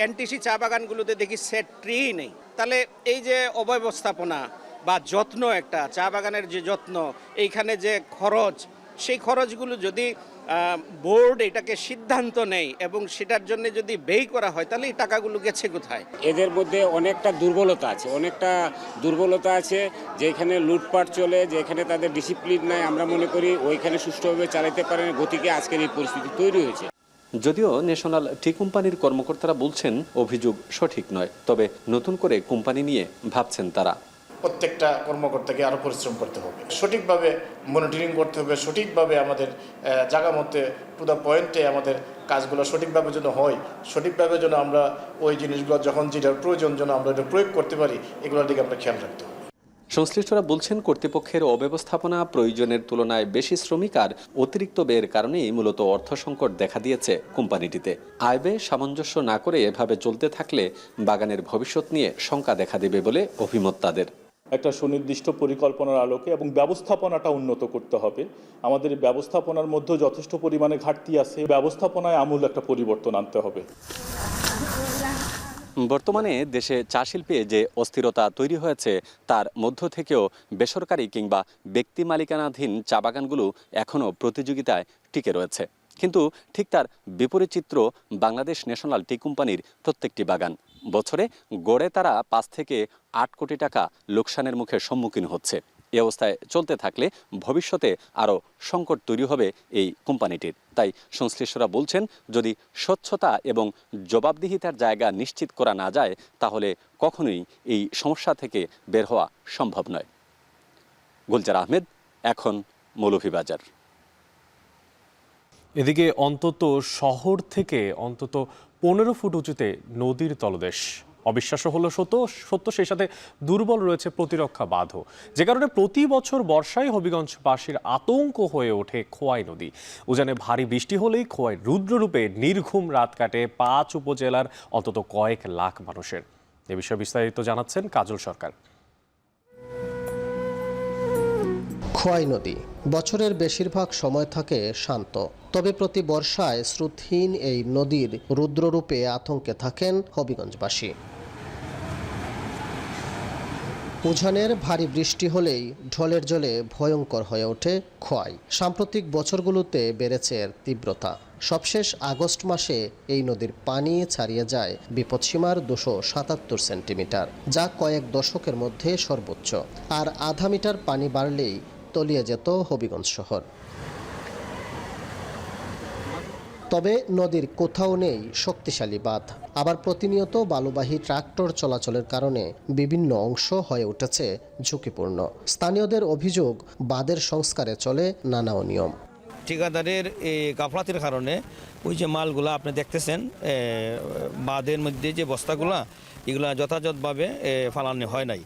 এনটিসি চা বাগানগুলোতে দেখি সেট ট্রি নেই। তাহলে এই যে অব্যবস্থাপনা বা যত্ন, একটা চা বাগানের যে যত্ন, এইখানে যে খরচ, সেই খরচগুলো যদি বোর্ড এটাকে সিদ্ধান্ত নেয় এবং সেটার জন্য যদি ব্যয় করা হয়, তাহলে এই টাকাগুলো গেছে কোথায়? এদের মধ্যে অনেকটা দুর্বলতা আছে, যেখানে লুটপাট চলে, যেখানে তাদের ডিসিপ্লিন নাই। আমরা মনে করি ওইখানে সুষ্ঠুভাবে চালাতে পারেন, গতিকে আজকের এই পরিস্থিতি তৈরি হয়েছে। যদিও ন্যাশনাল টি কোম্পানির কর্মকর্তারা বলছেন অভিযোগ সঠিক নয়, তবে নতুন করে কোম্পানি নিয়ে ভাবছেন তারা। প্রত্যেকটা কর্মকর্তাকে আরও পরিশ্রম করতে হবে, সঠিকভাবে মনিটরিং করতে হবে, সঠিকভাবে আমাদের জায়গা মধ্যে টু দ্য পয়েন্টে আমাদের কাজগুলো সঠিকভাবে যেন হয়, সঠিকভাবে যেন আমরা ওই জিনিসগুলো যখন যেটার প্রয়োজন যেন আমরা এটা প্রয়োগ করতে পারি, এগুলোর দিকে আমরা খেয়াল রাখতে হবে। সংশ্লিষ্টরা বলছেন, কর্তৃপক্ষের অব্যবস্থাপনা, প্রয়োজনের তুলনায় বেশি শ্রমিক আর অতিরিক্ত ব্যয়ের কারণেই মূলত অর্থ সংকট দেখা দিয়েছে কোম্পানিটিতে। আয় ব্যয় সামঞ্জস্য না করে এভাবে চলতে থাকলে বাগানের ভবিষ্যৎ নিয়ে শঙ্কা দেখা দেবে বলে অভিমত তাদের। একটা সুনির্দিষ্ট পরিকল্পনার আলোকে এবং ব্যবস্থাপনাটা উন্নত করতে হবে। আমাদের ব্যবস্থাপনার মধ্যে যথেষ্ট পরিমাণে ঘাটতি আছে, ব্যবস্থাপনায় আমূল একটা পরিবর্তন আনতে হবে। বর্তমানে দেশে চা শিল্পে যে অস্থিরতা তৈরি হয়েছে তার মধ্য থেকেও বেসরকারি কিংবা ব্যক্তি মালিকানাধীন চা বাগানগুলো এখনও প্রতিযোগিতায় টিকে রয়েছে। কিন্তু ঠিক তার বিপরীত চিত্র বাংলাদেশ ন্যাশনাল টি কোম্পানির প্রত্যেকটি বাগান। বছরে গড়ে তারা 5 থেকে 8 কোটি টাকা লোকসানের মুখে সম্মুখীন হচ্ছে। এই অবস্থায় চলতে থাকলে ভবিষ্যতে আরও সংকট তৈরি হবে এই কোম্পানিটির। তাই সংশ্লিষ্টরা বলছেন, যদি স্বচ্ছতা এবং জবাবদিহিতার জায়গা নিশ্চিত করা না যায় তাহলে কখনোই এই সমস্যা থেকে বের হওয়া সম্ভব নয়। গুলজার আহমেদ, এখন মৌলভীবাজার। এদিকে অন্তত শহর থেকে অন্তত 15 ফুট উঁচুতে নদীর তলদেশ। অবিশ্বাস্য হলো সত্য, সেই সাথে দুর্বল রয়েছে প্রতিরক্ষা বাঁধও, যে কারণে প্রতি বছর বর্ষায় হবিগঞ্জবাসীর আতঙ্ক হয়ে ওঠে খোয়াই নদী। উজানে ভারী বৃষ্টি হলেই খোয়াই রুদ্ররূপে নির্ঘুম রাত কাটে 5 উপজেলার অন্তত কয়েক লাখ মানুষের। এ বিষয়ে বিস্তারিত জানাচ্ছেন কাজল সরকার। খোয়াই নদী বছরের বেশিরভাগ সময় থাকে শান্ত, তবে প্রতি বর্ষায় স্রোতহীন এই নদীর রুদ্ররূপে আতঙ্কে থাকেন হবিগঞ্জবাসী। উজানের ভারী বৃষ্টি হলেই ঢলের জলে ভয়ঙ্কর হয়ে ওঠে খোয়াই। সাম্প্রতিক বছরগুলোতে বেড়েছে এর তীব্রতা। সবশেষ আগস্ট মাসে এই নদীর পানি ছাড়িয়ে যায় বিপদসীমার 277 সেন্টিমিটার, যা কয়েক দশকের মধ্যে সর্বোচ্চ। আর আধা মিটার পানি বাড়লেই তলিয়ে যেত হবিগঞ্জ শহর। তবে নদীর কোথাও নেই শক্তিশালী বাঁধ, আবার প্রতিনিয়ত বালুবাহী ট্রাক্টর চলাচলের কারণে বিভিন্ন অংশ হয়ে উঠেছে ঝুঁকিপূর্ণ। স্থানীয়দের অভিযোগ, বাঁধের সংস্কারে চলে নানা অনিয়ম। ঠিকাদারের এই গাফলাতির কারণে ওই যে মালগুলা আপনি দেখতেছেন বাঁধের মধ্যে যে বস্তাগুলা, এগুলা যথাযথভাবে ফালানো হয় নাই।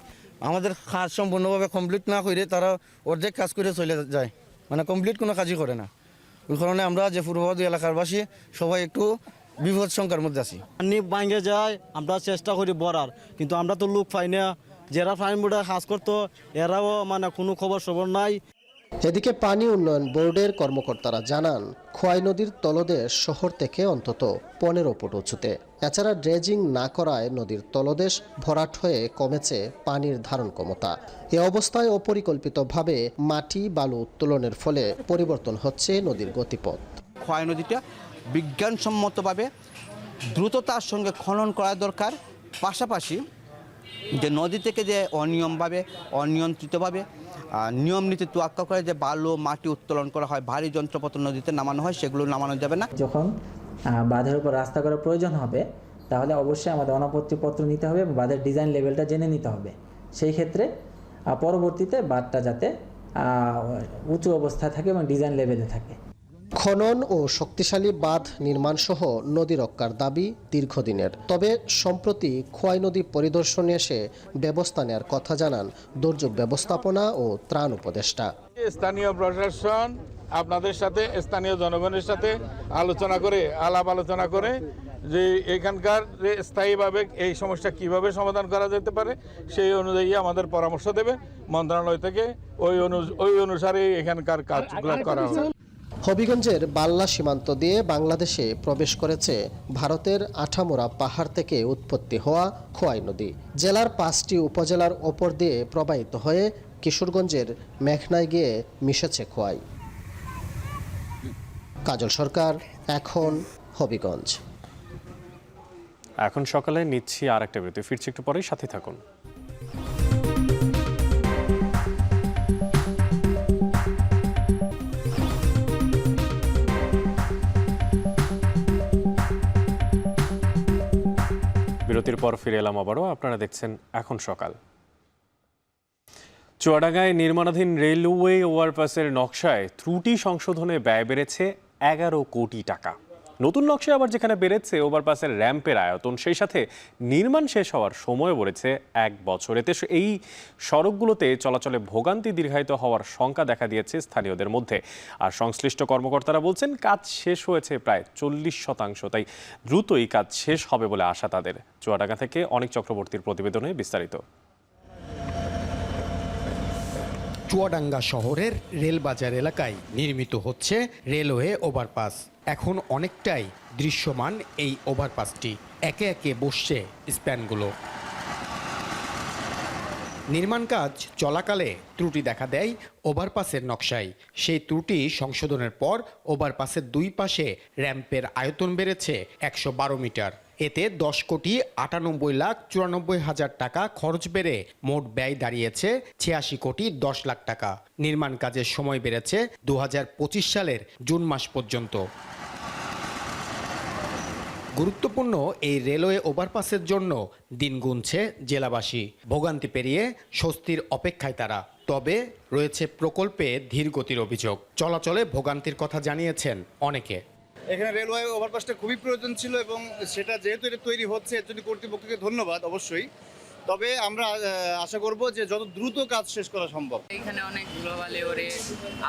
আমাদের কাজ সম্পূর্ণভাবে কমপ্লিট না করে তারা অর্ধেক কাজ করে চলে যায়, মানে কমপ্লিট কোনো কাজই করে না। ওই কারণে আমরা যে পূর্ববাদী এলাকারবাসী সবাই একটু বিপদ সংখ্যার মধ্যে আছি। পানি ভাঙে যায়, আমরা চেষ্টা করি বরার, কিন্তু আমরা তো লোক পাই না। যারা ফাইন বোর্ডে কাজ করতো এরাও মানে কোনো খবর সবর নাই। এদিকে পানি উন্নয়ন বোর্ডের কর্মকর্তারা জানান, খোয়াই নদীর তলদেশ শহর থেকে অন্তত 15 ফুট উঁচুতে। এছাড়া ড্রেজিং না করায় নদীর তলদেশ ভরাট হয়ে কমেছে পানির ধারণ ক্ষমতা। এ অবস্থায় অপরিকল্পিতভাবে মাটি বালু উত্তোলনের ফলে পরিবর্তন হচ্ছে নদীর গতিপথ। খোয়াই নদীটা বিজ্ঞানসম্মতভাবে দ্রুততার সঙ্গে খনন করা দরকার। পাশাপাশি যে নদী থেকে যে অনিয়ন্ত্রিতভাবে নিয়ম নীতি তোয়াক্কা করে যে বালু মাটি উত্তোলন করা হয়, ভারী যন্ত্রপত্র নদীতে নামানো হয়, সেগুলো নামানো যাবে না। যখন বাঁধের উপর রাস্তা করার প্রয়োজন হবে তাহলে অবশ্যই আমাদের অনাপত্তিপত্র নিতে হবে এবং বাঁধের ডিজাইন লেভেলটা জেনে নিতে হবে। সেই ক্ষেত্রে পরবর্তীতে বাঁধটা যাতে উঁচু অবস্থায় থাকে এবং ডিজাইন লেভেলে থাকে। খনন ও শক্তিশালী বাঁধ নির্মাণ সহ নদী রক্ষার দাবি দীর্ঘদিনের। তবে সম্প্রতি খোয়াই নদী পরিদর্শনে এসে ব্যবস্থা নেওয়ার কথা জানান দুর্যোগ ব্যবস্থাপনা ও ত্রাণ উপদেষ্টা। স্থানীয় প্রশাসন আপনাদের সাথে, স্থানীয় জনগণের সাথে আলাপ আলোচনা করে যে এখানকার স্থায়ীভাবে এই সমস্যা কিভাবে সমাধান করা যেতে পারে সেই অনুযায়ী আমাদের পরামর্শ দেবে মন্ত্রণালয় থেকে। ওই অনুসারে এখানকার কাজগুলো করা হবে। হবিগঞ্জের বাল্লা সীমান্ত দিয়ে বাংলাদেশে প্রবেশ করেছে ভারতের আঠামোড়া পাহাড় থেকে উৎপত্তি হওয়া খোয়াই নদী। জেলার 5টি উপজেলার ওপর দিয়ে প্রবাহিত হয়ে কিশোরগঞ্জের মেঘনায় গিয়ে মিশেছে খোয়াই। কাজল সরকার, এখন হবিগঞ্জ। এখন সকালে নিচ্ছি আর একটা বিরতি, ফিরছি একটু পরেই, সাথে থাকুন। বিরতির পর ফিরে এলাম আবারও। আপনারা দেখছেন এখন সকাল। চুয়াডাঙ্গায় নির্মাণাধীন রেলওয়ে ওভারপাসের নকশায় ত্রুটি সংশোধনে ব্যয় বেড়েছে 11 কোটি টাকা। নতুন নকশায় আবার যেখানে বেড়েছে ওভারপাসের র্যাম্পের আয়তন, সেই সাথে নির্মাণ শেষ হওয়ার সময় বেড়েছে 1 বছর। এতে এই সড়কগুলোতে চলাচলে ভোগান্তি দীর্ঘায়িত হওয়ার শঙ্কা দেখা দিয়েছে স্থানীয়দের মধ্যে। আর সংশ্লিষ্ট কর্মকর্তারা বলছেন কাজ শেষ হয়েছে প্রায় 40%, তাই দ্রুতই কাজ শেষ হবে বলে আশা তাদের। চুয়াডাঙ্গা থেকে অনেক চক্রবর্তীর প্রতিবেদনে বিস্তারিত। চুয়াডাঙ্গা শহরের রেলবাজার এলাকায় নির্মিত হচ্ছে রেলওয়ে ওভারপাস। এখন অনেকটাই দৃশ্যমান এই ওভারপাসটি, একে একে বসছে স্প্যানগুলো। নির্মাণ কাজ চলাকালে ত্রুটি দেখা দেয় ওভারপাসের নকশায়। সেই ত্রুটি সংশোধনের পর ওভারপাসের 2 পাশে র্যাম্পের আয়তন বেড়েছে 112 মিটার। এতে 10,98,94,00,000 টাকা খরচ বেড়ে মোট ব্যয় দাঁড়িয়েছে 86,10,00,000 টাকা। নির্মাণ কাজের সময় বেড়েছে 2025 সালের জুন মাস পর্যন্ত। গুরুত্বপূর্ণ এই রেলওয়ে ওভারপাসের জন্য দিন গুনছে জেলাবাসী। ভোগান্তি পেরিয়ে স্বস্তির অপেক্ষায় তারা। তবে রয়েছে প্রকল্পে ধীরগতির অভিযোগ। চলাচলে ভোগান্তির কথা জানিয়েছেন অনেকে। এখানে রেলওয়ে ওভারপাসটা খুবই প্রয়োজন ছিল এবং সেটা যেহেতু এটা তৈরি হচ্ছে এর জন্য কর্তৃপক্ষকে ধন্যবাদ অবশ্যই। তবে আমরা আশা করব যে যত দ্রুত কাজ শেষ করা সম্ভব। এখানে অনেক ধুলোবালি ওরে,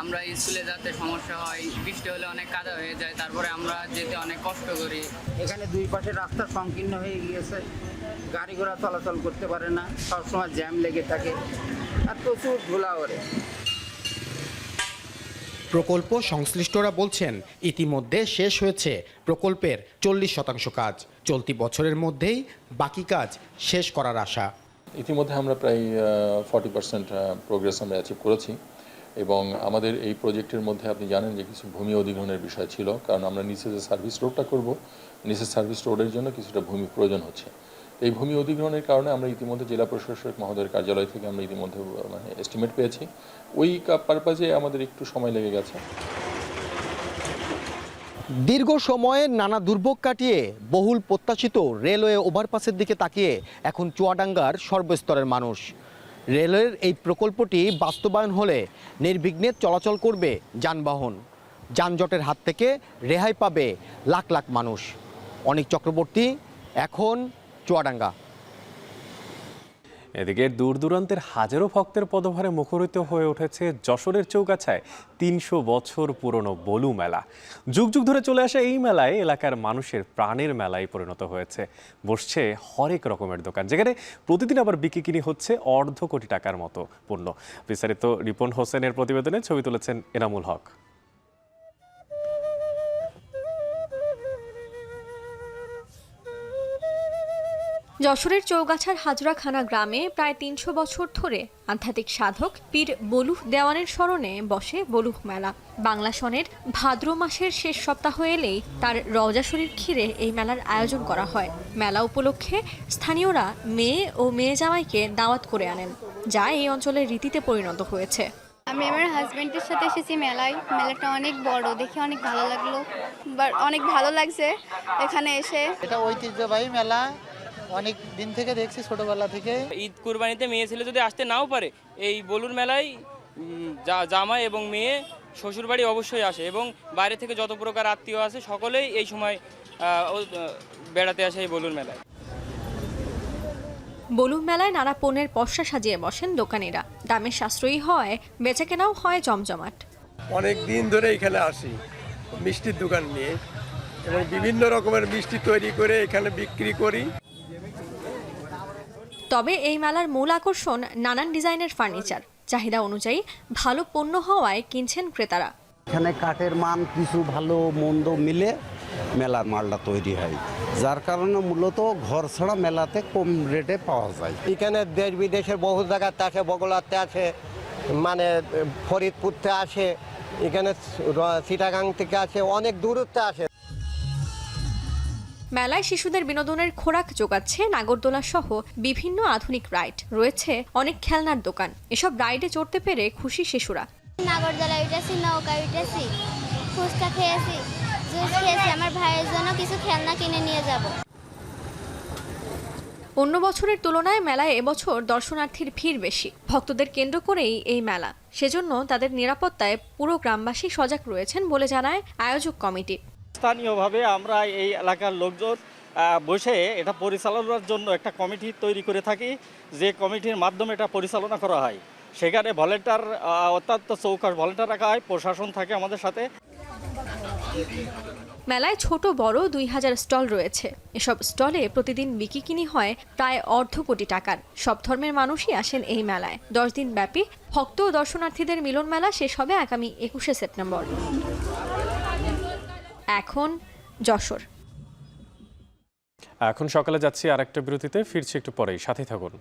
আমরা স্কুলে যেতে সমস্যা হয়, বৃষ্টি হলে অনেক কাদা হয়ে যায়, তারপরে আমরা যেতে অনেক কষ্ট করি। এখানে 2 পাশে রাস্তা সংকীর্ণ হয়ে গিয়েছে, গাড়ি ঘোড়া চলাচল করতে পারে না, সবসময় জ্যাম লেগে থাকে আর প্রচুর ধুলা ওরে। প্রকল্প সংশ্লিষ্টরা বলছেন ইতিমধ্যে শেষ হয়েছে প্রকল্পের 40% কাজ। চলতি বছরের মধ্যেই বাকি কাজ শেষ করার আশা। ইতিমধ্যে আমরা প্রায় 40% প্রোগ্রেস আমরা অ্যাচিভ করেছি এবং আমাদের এই প্রজেক্টের মধ্যে আপনি জানেন যে কিছু ভূমি অধিগ্রহণের বিষয় ছিল, কারণ আমরা নিচে যে সার্ভিস রোডটা করব, নিচে সার্ভিস রোডের জন্য কিছুটা ভূমি প্রয়োজন হচ্ছে। এই ভূমি অধিগ্রহণের কারণে আমরা ইতিমধ্যে জেলা প্রশাসক মহোদয়ের কার্যালয় থেকে আমরা ইতিমধ্যে এস্টিমেট পেয়েছি। ওই পারপাজে আমাদের একটু সময় লেগে গেছে। দীর্ঘ সময়ের নানা দুর্ভোগ কাটিয়ে বহুল প্রত্যাশিত রেলওয়ে ওভারপাসের দিকে তাকিয়ে এখন চুয়াডাঙ্গার সর্বস্তরের মানুষ। রেলের এই প্রকল্পটি বাস্তবায়ন হলে নির্বিঘ্নে চলাচল করবে যানবাহন। যানজটের হাত থেকে রেহাই পাবে লাখ লাখ মানুষ। অনেক চক্রবর্তী, এখন চুয়াডাঙ্গা। এদিকে দূর দূরান্তের হাজারো ভক্তের পদভারে মুখরিত হয়ে উঠেছে যশোরের চৌগাছায় 300 বছর পুরনো বলু মেলা। যুগ যুগ ধরে চলে আসা এই মেলায় এলাকার মানুষের প্রাণের মেলায় পরিণত হয়েছে। বসছে হরেক রকমের দোকান, যেখানে প্রতিদিন আবার বিক্রি কিনি হচ্ছে 250 কোটি টাকার মতো পণ্য। বিস্তারিত রিপন হোসেনের প্রতিবেদনে ছবি তুলেছেন এনামুল হক। যশোরের চৌগাছার হাজরাখানা গ্রামে প্রায় 300 বছর ধরে আধ্যাত্মিক সাধক পীর বলুহ দেওয়ানের স্মরণে বসে বলুহ মেলা। বাংলা সনের ভাদ্র মাসের শেষ সপ্তাহ এলেই তার রওজা শরীফ ঘিরে এই মেলার আয়োজন করা হয়। মেলা উপলক্ষে স্থানীয়রা মেয়ে ও মেয়ে জামাইকে দাওয়াত করে আনেন, যা এই অঞ্চলের রীতিতে পরিণত হয়েছে। আমি আমার হাজবেন্ডের সাথে এসেছি মেলায়। মেলাটা অনেক বড়, দেখে অনেক ভালো লাগলো, অনেক ভালো লাগছে এখানে এসে। এটা ঐতিহ্যবাহী মেলা, অনেক দিন থেকে দেখছি, ছোটবেলা থেকে। ঈদ কুরবানিতে মেয়ে ছেলে যদি আসতে নাও পারে, এই বলুর মেলায় জামাই এবং মেয়ে শ্বশুরবাড়ি অবশ্যই আসে এবং বাইরে থেকে যত প্রকার আত্মীয় আছে সকলেই এই সময় বেড়াতে আসে এই বলুর মেলায়। বলুহ মেলায় নানা পণ্যের পসরা সাজিয়ে বসেন দোকানিরা। দামে সাশ্রয়ী হয়, বেচাকেনাও হয় জমজমাট। অনেক দিন ধরে এখানে আসি মিষ্টির দোকান নিয়ে এবং বিভিন্ন রকমের মিষ্টি তৈরি করে এখানে বিক্রি করি। তবে এই মেলার মূল আকর্ষণ নানান ডিজাইনের ফার্নিচার। চাহিদা অনুযায়ী ভালো পণ্য হওয়ায় কিনছেন ক্রেতারা। এখানে কাঠের মান কিছু ভালো মন্দ মিলে মেলার মালটা তৈরি হয়, যার কারণে মূলত ঘর ছাড়া মেলাতে কম রেটে পাওয়া যায়। এখানে দেশ বিদেশের বহু জায়গাতে আসে, বগলাতে আসে, মানে ফরিদপুরতে আসে, এখানে চিটাগাং থেকে আসে, অনেক দূরত্বে আসে। মেলায় শিশুদের বিনোদনের খোরাক যোগাচ্ছে নাগরদোলা সহ বিভিন্ন আধুনিক রাইড। রয়েছে অনেক খেলনার দোকান। এসব রাইডে চড়তে পেরে খুশি শিশুরা। নাগরদোলা উঠেছি, নৌকা উঠেছি, ফুচকা খেয়েছি, জুস খেয়েছি। আমার ভাইয়ের জন্য কিছু খেলনা কিনে নিয়ে যাব। অন্য বছরের তুলনায় মেলায় এবছর দর্শনার্থীর ভিড় বেশি। ভক্তদের কেন্দ্র করেই এই মেলা, সেজন্য তাদের নিরাপত্তায় পুরো গ্রামবাসী সজাগ রয়েছেন বলে জানায় আয়োজক কমিটি। স্থানীয়ভাবে আমরা এই এলাকার লোকজন বসে এটা পরিচালনার জন্য একটা কমিটি তৈরি করে থাকি, যে কমিটির মাধ্যমে এটা পরিচালনা করা হয়। সেখানে ভলেন্টিয়ার অত্যন্ত চৌকাশ ভলেন্টিয়ার রাখা হয়, প্রশাসন থাকে আমাদের সাথে। মেলায় ছোট বড় 2000 স্টল রয়েছে। এসব স্টলে প্রতিদিন বিক্রি হয় প্রায় $250 কোটি টাকার। সব ধর্মের মানুষই আসেন এই মেলায়। 10 দিন ব্যাপী ভক্ত ও দর্শনার্থীদের মিলন মেলা শেষ হবে আগামী 21শে সেপ্টেম্বর। এখন যশোর। এখন সকালে যাচ্ছি আরেকটা বিরতিতে, ফিরছি একটু পরেই, সাথে থাকুন।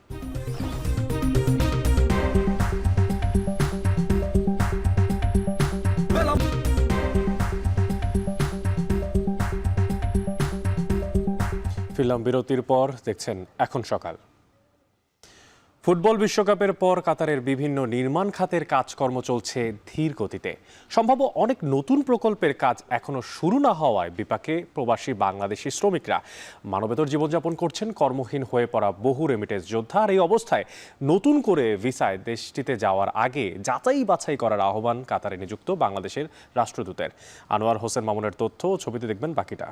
ফিরলাম বিরতির পর, দেখছেন এখন সকাল। ফুটবল বিশ্বকাপের পর কাতারের বিভিন্ন নির্মাণ খাতের কাজকর্ম চলছে ধীর গতিতে। সম্ভব অনেক নতুন প্রকল্পের কাজ এখনো শুরু না হওয়ায় বিপাকে প্রবাসী বাংলাদেশি শ্রমিকরা। মানবেতর জীবনযাপন করছেন কর্মহীন হয়ে পড়া বহু রেমিটেন্স যোদ্ধা। আর এই অবস্থায় নতুন করে ভিসায় দেশটিতে যাওয়ার আগে যাচাই বাছাই করার আহ্বান কাতারে নিযুক্ত বাংলাদেশের রাষ্ট্রদূতের। আনোয়ার হোসেন মামুনের তথ্য ও ছবিতে দেখবেন বাকিটা।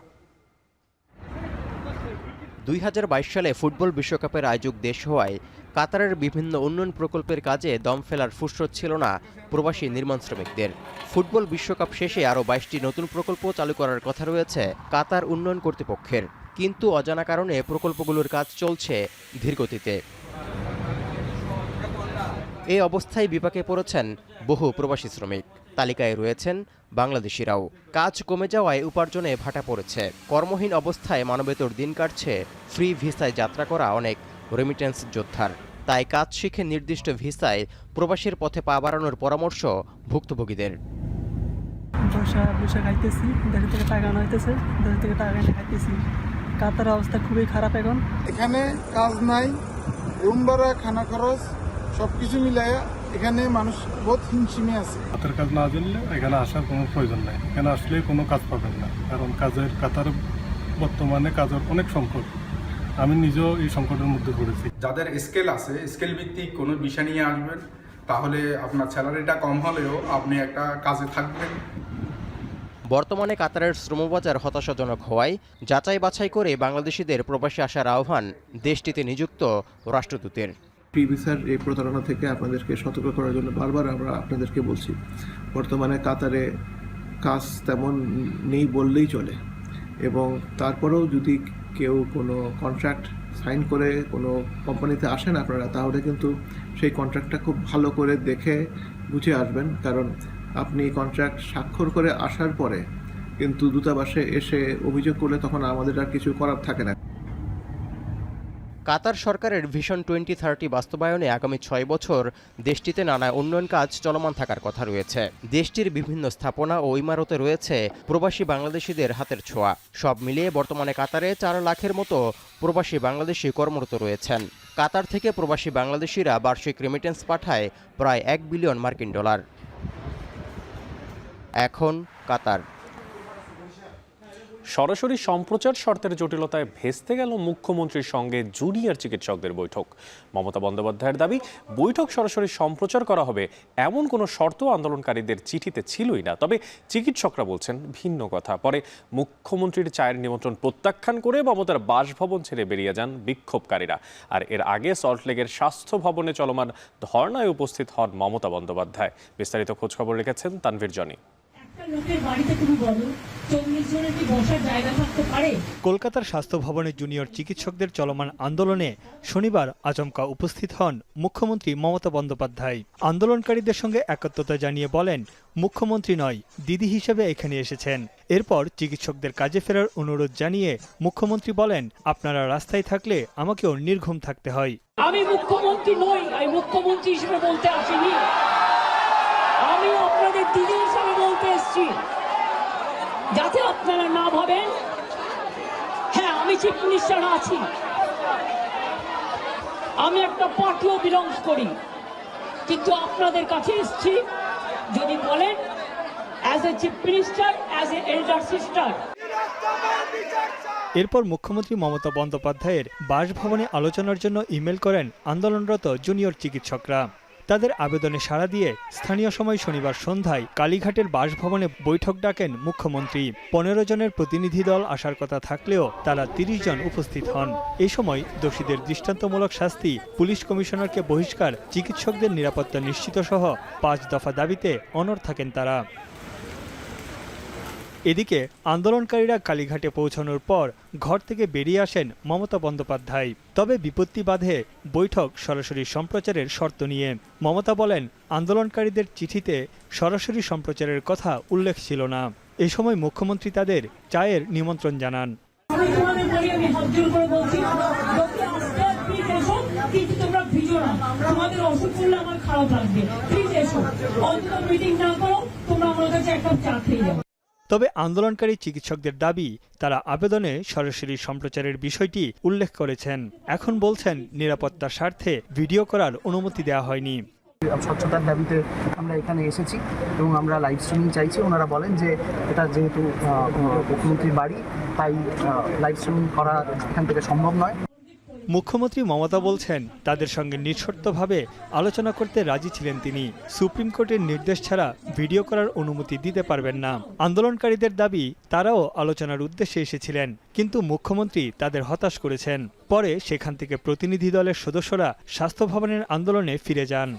2022 সালে ফুটবল বিশ্বকাপের আয়োজক দেশ হওয়ায় কাতারের বিভিন্ন উন্নয়ন প্রকল্পের কাজে দম ফেলার ফুরসত ছিল না প্রবাসী নির্মাণ শ্রমিকদের। ফুটবল বিশ্বকাপ শেষে আরও 22টি নতুন প্রকল্প চালু করার কথা রয়েছে কাতার উন্নয়ন কর্তৃপক্ষের, কিন্তু অজানা কারণে প্রকল্পগুলোর কাজ চলছে ধীরগতিতে। এই অবস্থায় বিপাকে পড়েছেন বহু প্রবাসী শ্রমিক। তালিকায় রয়েছেন বাংলাদেশিরাও। কাজ কমে যাওয়ায় উপার্জনে ভাটা পড়েছে। কর্মহীন অবস্থায় মানবেতর দিন কাটছে ফ্রি ভিসায় যাত্রা করা অনেক রেমিটেন্স যোদ্ধার। তাই কাজ শিখে নির্দিষ্ট ভিসায় প্রবাসীর পথে পা বাড়ানোর পরামর্শ ভুক্তভোগীদের। বসে খাইতেছি, দেশ থেকে টাকা আনাইতেছে, দেশ থেকে টাকা এনে খাইতেছি। কাতার অবস্থা খুবই খারাপ এখন। এখানে কাজ নাই, রুম ভাড়া, খানা খরচ সবকিছু মিলাইয়া এখানে মানুষ বহুত হিমশিমে আছে। কাতার কাজ না জানলে এখানে আসার কোনো প্রয়োজন নাই। এখানে আসলে কোনো কাজ পাবেন না, কারণ কাতার বর্তমানে কাজের অনেক সংকট। আমি নিজেও এই সংকটের মধ্যে পড়েছি। যাদের স্কেল আছে, স্কেল ভিত্তিক কোনো বিষয় নিয়ে আসবেন, তাহলে আপনার স্যালারিটা কম হলেও আপনি একটা কাজে থাকবেন। বর্তমানে কাতারের শ্রমবাজার হতাশাজনক হওয়ায় যাচাই বাছাই করে বাংলাদেশিদের প্রবাসী আসার আহ্বান দেশটিতে নিযুক্ত রাষ্ট্রদূতের। ফ্রি ভিসার এই প্রতারণা থেকে আপনাদেরকে সতর্ক করার জন্য বারবার আমরা আপনাদেরকে বলছি, বর্তমানে কাতারে কাজ তেমন নেই বললেই চলে, এবং তারপরেও যদি কেউ কোনো কন্ট্রাক্ট সাইন করে কোনো কোম্পানিতে আসেন আপনারা, তাহলে কিন্তু সেই কন্ট্রাক্টটা খুব ভালো করে দেখে বুঝে আসবেন, কারণ আপনি কন্ট্রাক্ট স্বাক্ষর করে আসার পরে কিন্তু দূতাবাসে এসে অভিযোগ করলে তখন আমাদের আর কিছু করার থাকে না। কাতার সরকারের ভিশন 2030 বাস্তবায়নে আগামী 6 বছর দেশটিতে নানা উন্নয়ন কাজ চলমান থাকার কথা রয়েছে। দেশটির বিভিন্ন স্থাপনা ও ইমারতে রয়েছে প্রবাসী বাংলাদেশিদের হাতের ছোঁয়া। সব মিলিয়ে বর্তমানে কাতারে 4 লাখের মতো প্রবাসী বাংলাদেশি কর্মরত রয়েছেন। কাতার থেকে প্রবাসী বাংলাদেশিরা বার্ষিক রেমিটেন্স পাঠায় প্রায় $1 বিলিয়ন। এখন কাতার। সরাসরি সম্প্রচার শর্তের জটিলতায় ভেস্তে গেল মুখ্যমন্ত্রীর সঙ্গে জুনিয়র চিকিৎসকদের বৈঠক। মমতা বন্দ্যোপাধ্যায়ের দাবি, বৈঠক সরাসরি সম্প্রচার করা হবে এমন কোনো শর্ত আন্দোলনকারীদের চিঠিতে ছিলই না। তবে চিকিৎসকরা বলছেন ভিন্ন কথা। পরে মুখ্যমন্ত্রীর চায়ের নিমন্ত্রণ প্রত্যাখ্যান করে মমতার বাসভবন ছেড়ে বেরিয়ে যান বিক্ষোভকারীরা। আর এর আগে সল্টলেকের স্বাস্থ্য ভবনে চলমান ধর্নায় উপস্থিত হন মমতা বন্দ্যোপাধ্যায়। বিস্তারিত খোঁজখবর রেখেছেন তানভীর জনি। কলকাতার স্বাস্থ্য ভবনে জুনিয়র চিকিৎসকদের চলমান আন্দোলনে শনিবার আচমকা উপস্থিত হন মুখ্যমন্ত্রী মমতা বন্দ্যোপাধ্যায়। আন্দোলনকারীদের সঙ্গে একাত্মতা জানিয়ে বলেন, মুখ্যমন্ত্রী নয়, দিদি হিসেবে এখানে এসেছেন। এরপর চিকিৎসকদের কাজে ফেরার অনুরোধ জানিয়ে মুখ্যমন্ত্রী বলেন, আপনারা রাস্তায় থাকলে আমাকেও নির্ঘুম থাকতে হয়। আমি মুখ্যমন্ত্রী নই, আমি মুখ্যমন্ত্রী হিসেবে বলতে আসিনি, আমি আপনাদের দিদি হিসেবে বলতে এসেছি, যাতে আপনারা না ভাবেন হ্যাঁ আমি চিফ মিনিস্টার আছি, আমি একটা পার্টিও বিলংস করি, কিন্তু আপনাদের কাছে এসেছি যদি বলেন as a chief minister, as a elder sister. এরপর মুখ্যমন্ত্রী মমতা বন্দ্যোপাধ্যায়ের বাসভবনে আলোচনার জন্য ইমেল করেন আন্দোলনরত জুনিয়র চিকিৎসকরা। তাদের আবেদনে সাড়া দিয়ে স্থানীয় সময় শনিবার সন্ধ্যায় কালীঘাটের বাসভবনে বৈঠক ডাকেন মুখ্যমন্ত্রী। 15 জনের প্রতিনিধি দল আসার কথা থাকলেও তারা 30 জন উপস্থিত হন। এই সময় দোষীদের দৃষ্টান্তমূলক শাস্তি, পুলিশ কমিশনারকে বহিষ্কার, চিকিৎসকদের নিরাপত্তা নিশ্চিত সহ 5 দফা দাবিতে অনড় থাকেন তারা। এদিকে আন্দোলনকারীরা কালীঘাটে পৌঁছানোর পর ঘর থেকে বেরিয়ে আসেন মমতা বন্দ্যোপাধ্যায়। তবে বিপত্তি বাধে বৈঠক সরাসরি সম্প্রচারের শর্ত নিয়ে। মমতা বলেন, আন্দোলনকারীদের চিঠিতে সরাসরি সম্প্রচারের কথা উল্লেখ ছিল না। এ সময় মুখ্যমন্ত্রী তাদের চায়ের নিমন্ত্রণ জানান। তবে আন্দোলনকারী চিকিৎসকদের দাবি, তারা আবেদনে সরাসরি সম্প্রচারের বিষয়টি উল্লেখ করেছেন। এখন বলছেন নিরাপত্তার স্বার্থে ভিডিও করার অনুমতি দেওয়া হয়নি। স্বচ্ছতার দাবিতে আমরা এখানে এসেছি এবং আমরা লাইভ স্ট্রিমিং চাইছি। ওনারা বলেন যে এটা যেহেতু মুখ্যমন্ত্রীর বাড়ি, তাই লাইভ স্ট্রিমিং করা এখান থেকে সম্ভব নয়। মুখ্যমন্ত্রী মমতা বলছেন, তাদের সঙ্গে নিঃশর্তভাবে আলোচনা করতে রাজি ছিলেন তিনি। সুপ্রিম কোর্টের নির্দেশ ছাড়া ভিডিও করার অনুমতি দিতে পারবেন না। আন্দোলনকারীদের দাবি, তারাও আলোচনার উদ্দেশ্যে এসেছিলেন, কিন্তু মুখ্যমন্ত্রী তাদের হতাশ করেছেন। পরে সেখান থেকে প্রতিনিধি দলের সদস্যরা স্বাস্থ্য ভবনের আন্দোলনে ফিরে যান।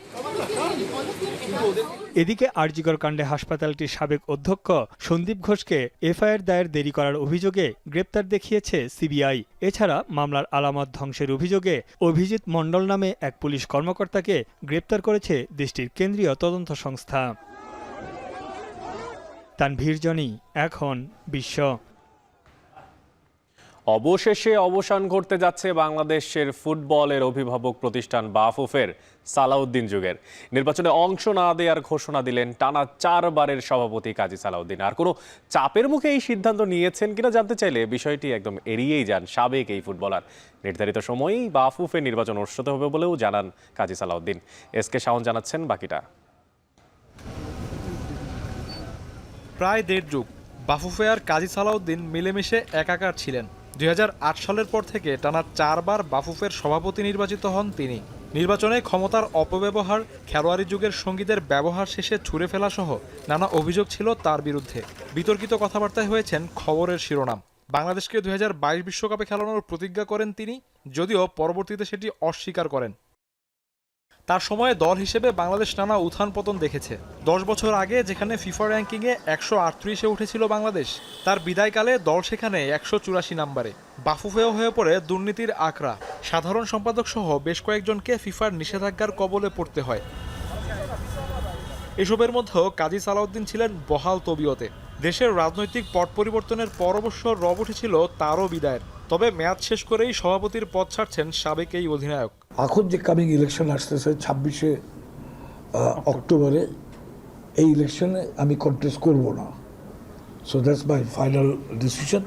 এদিকে আরজিকর কাণ্ডে হাসপাতালটির সাবেক অধ্যক্ষ সন্দীপ ঘোষকে এফআইআর দায়ের দেরি করার অভিযোগে গ্রেপ্তার দেখিয়েছে সিবিআই। এছাড়া মামলার আলামত ধ্বংসের অভিযোগে অভিজিৎ মণ্ডল নামে এক পুলিশ কর্মকর্তাকে গ্রেপ্তার করেছে দেশটির কেন্দ্রীয় তদন্ত সংস্থা। তানভীর জনি, এখন বিশ্ব। অবশেষে অবসান ঘটতে যাচ্ছে বাংলাদেশের ফুটবলের অভিভাবক প্রতিষ্ঠান বাফুফের সালাউদ্দিন যুগের। নির্বাচনে অংশ না দেওয়ার ঘোষণা দিলেন টানা 4 বারের সভাপতি কাজী সালাউদ্দিন। আর কোনো চাপের মুখে এই সিদ্ধান্ত নিয়েছেন কিনা জানতে চাইলে বিষয়টি একদম এড়িয়েই যান সাবেক এই ফুটবলার। নির্ধারিত সময়েই বাফুফের নির্বাচন অনুষ্ঠিত হবে বলেও জানান কাজী সালাউদ্দিন। এসকে শাওন জানাচ্ছেন বাকিটা। প্রায় 1.5 যুগ বাফুফে আর কাজী সালাউদ্দিন মিলেমিশে একাকার ছিলেন। 2008 সালের পর থেকে টানা 4 বার বাফুফের সভাপতি নির্বাচিত হন তিনি। নির্বাচনে ক্ষমতার অপব্যবহার, খেলোয়াড়ি যুগের সঙ্গীদের ব্যবহার শেষে ছুঁড়ে ফেলা সহ নানা অভিযোগ ছিল তার বিরুদ্ধে। বিতর্কিত কথাবার্তায় হয়েছেন খবরের শিরোনাম। বাংলাদেশকে 2022 বিশ্বকাপে খেলানোর প্রতিজ্ঞা করেন তিনি, যদিও পরবর্তীতে সেটি অস্বীকার করেন। তার সময়ে দল হিসেবে বাংলাদেশ নানা উত্থান পতন দেখেছে। 10 বছর আগে যেখানে ফিফা র্যাঙ্কিংয়ে 138-এ উঠেছিল বাংলাদেশ, তার বিদায়কালে দল সেখানে 184 নম্বরে। বাফুফেও হয়ে পড়ে দুর্নীতির আকড়া। সাধারণ সম্পাদক সহ বেশ কয়েকজনকে ফিফার নিষেধাজ্ঞার কবলে পড়তে হয়। এসবের মধ্যেও কাজী সালাউদ্দিন ছিলেন বহাল তবিয়তে। দেশের রাজনৈতিক পট পরিবর্তনের পর অবশ্য রব উঠেছিল তারও বিদায়ের। তবে মেয়াদ শেষ করেই সভাপতির পদ ছাড়ছেন সাবেক এই অধিনায়ক। এখন যে কামিং ইলেকশন আসতেছে 26শে অক্টোবরে, এই ইলেকশনে আমি কন্টেস্ট করব না। So that's my final decision.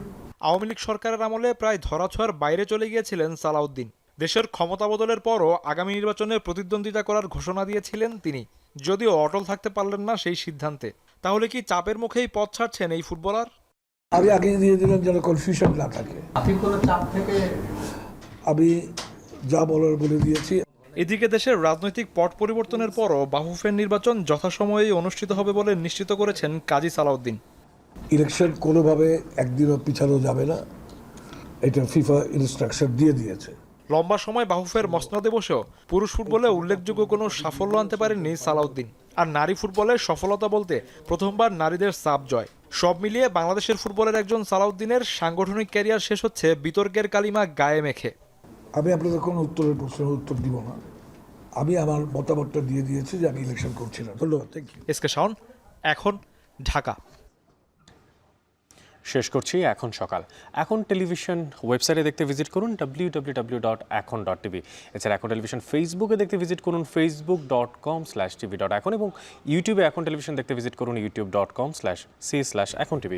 Awami League সরকারের আমলে প্রায় ধরাছোঁয়ার বাইরে চলে গিয়েছিলেন সালাউদ্দিন। দেশের ক্ষমতা বদলের পরও আগামী নির্বাচনে প্রতিদ্বন্দ্বিতা করার ঘোষণা দিয়েছিলেন তিনি, যদিও অটল থাকতে পারলেন না সেই সিদ্ধান্তে। তাহলে কি চাপের মুখেই পদ ছাড়ছেন এই ফুটবলার? আমি আগে দিয়ে দিলাম যেন কনফিউশন না থাকে। আমি যা বলার বলে দিয়েছি। এদিকে দেশের রাজনৈতিক পট পরিবর্তনের পরও বাফুফের নির্বাচন যথাসময়েই অনুষ্ঠিত হবে বলে নিশ্চিত করেছেন কাজী সালাউদ্দিন। ইলেকশন কোনোভাবে একদিনও পিছানো যাবে না, এটা ফিফা ইনস্ট্রাকশন দিয়ে দিয়েছে। লম্বা সময় বাফুফের মসনদে বসেও পুরুষ ফুটবলে উল্লেখযোগ্য কোনো সাফল্য আনতে পারেননি সালাউদ্দিন। আর নারী ফুটবলের সফলতা বলতে প্রথমবার নারীদের সাব জয়। সব মিলিয়ে বাংলাদেশের ফুটবলের একজন সালাউদ্দিনের সাংগঠনিক ক্যারিয়ার শেষ হচ্ছে বিতর্কের কালিমা গায়ে মেখে। আমি আপনাদের কোনো উত্তরের প্রশ্নের উত্তর দিব না। আমি আমার মতামতটা দিয়ে দিয়েছি যে আমি ইলেকশন করছি না। ধন্যবাদ। Thank you. এসকে শাওন, এখন ঢাকা। শেষ করছি এখন সকাল। এখন টেলিভিশন ওয়েবসাইটে দেখতে ভিজিট করুন www.ekon.tv। এছাড়া এখন টেলিভিশন ফেসবুকে দেখতে ভিজিট করুন facebook.com/tv.ekon এবং ইউটিউবে এখন টেলিভিশন দেখতে ভিজিট করুন youtube.com/c/ekontv।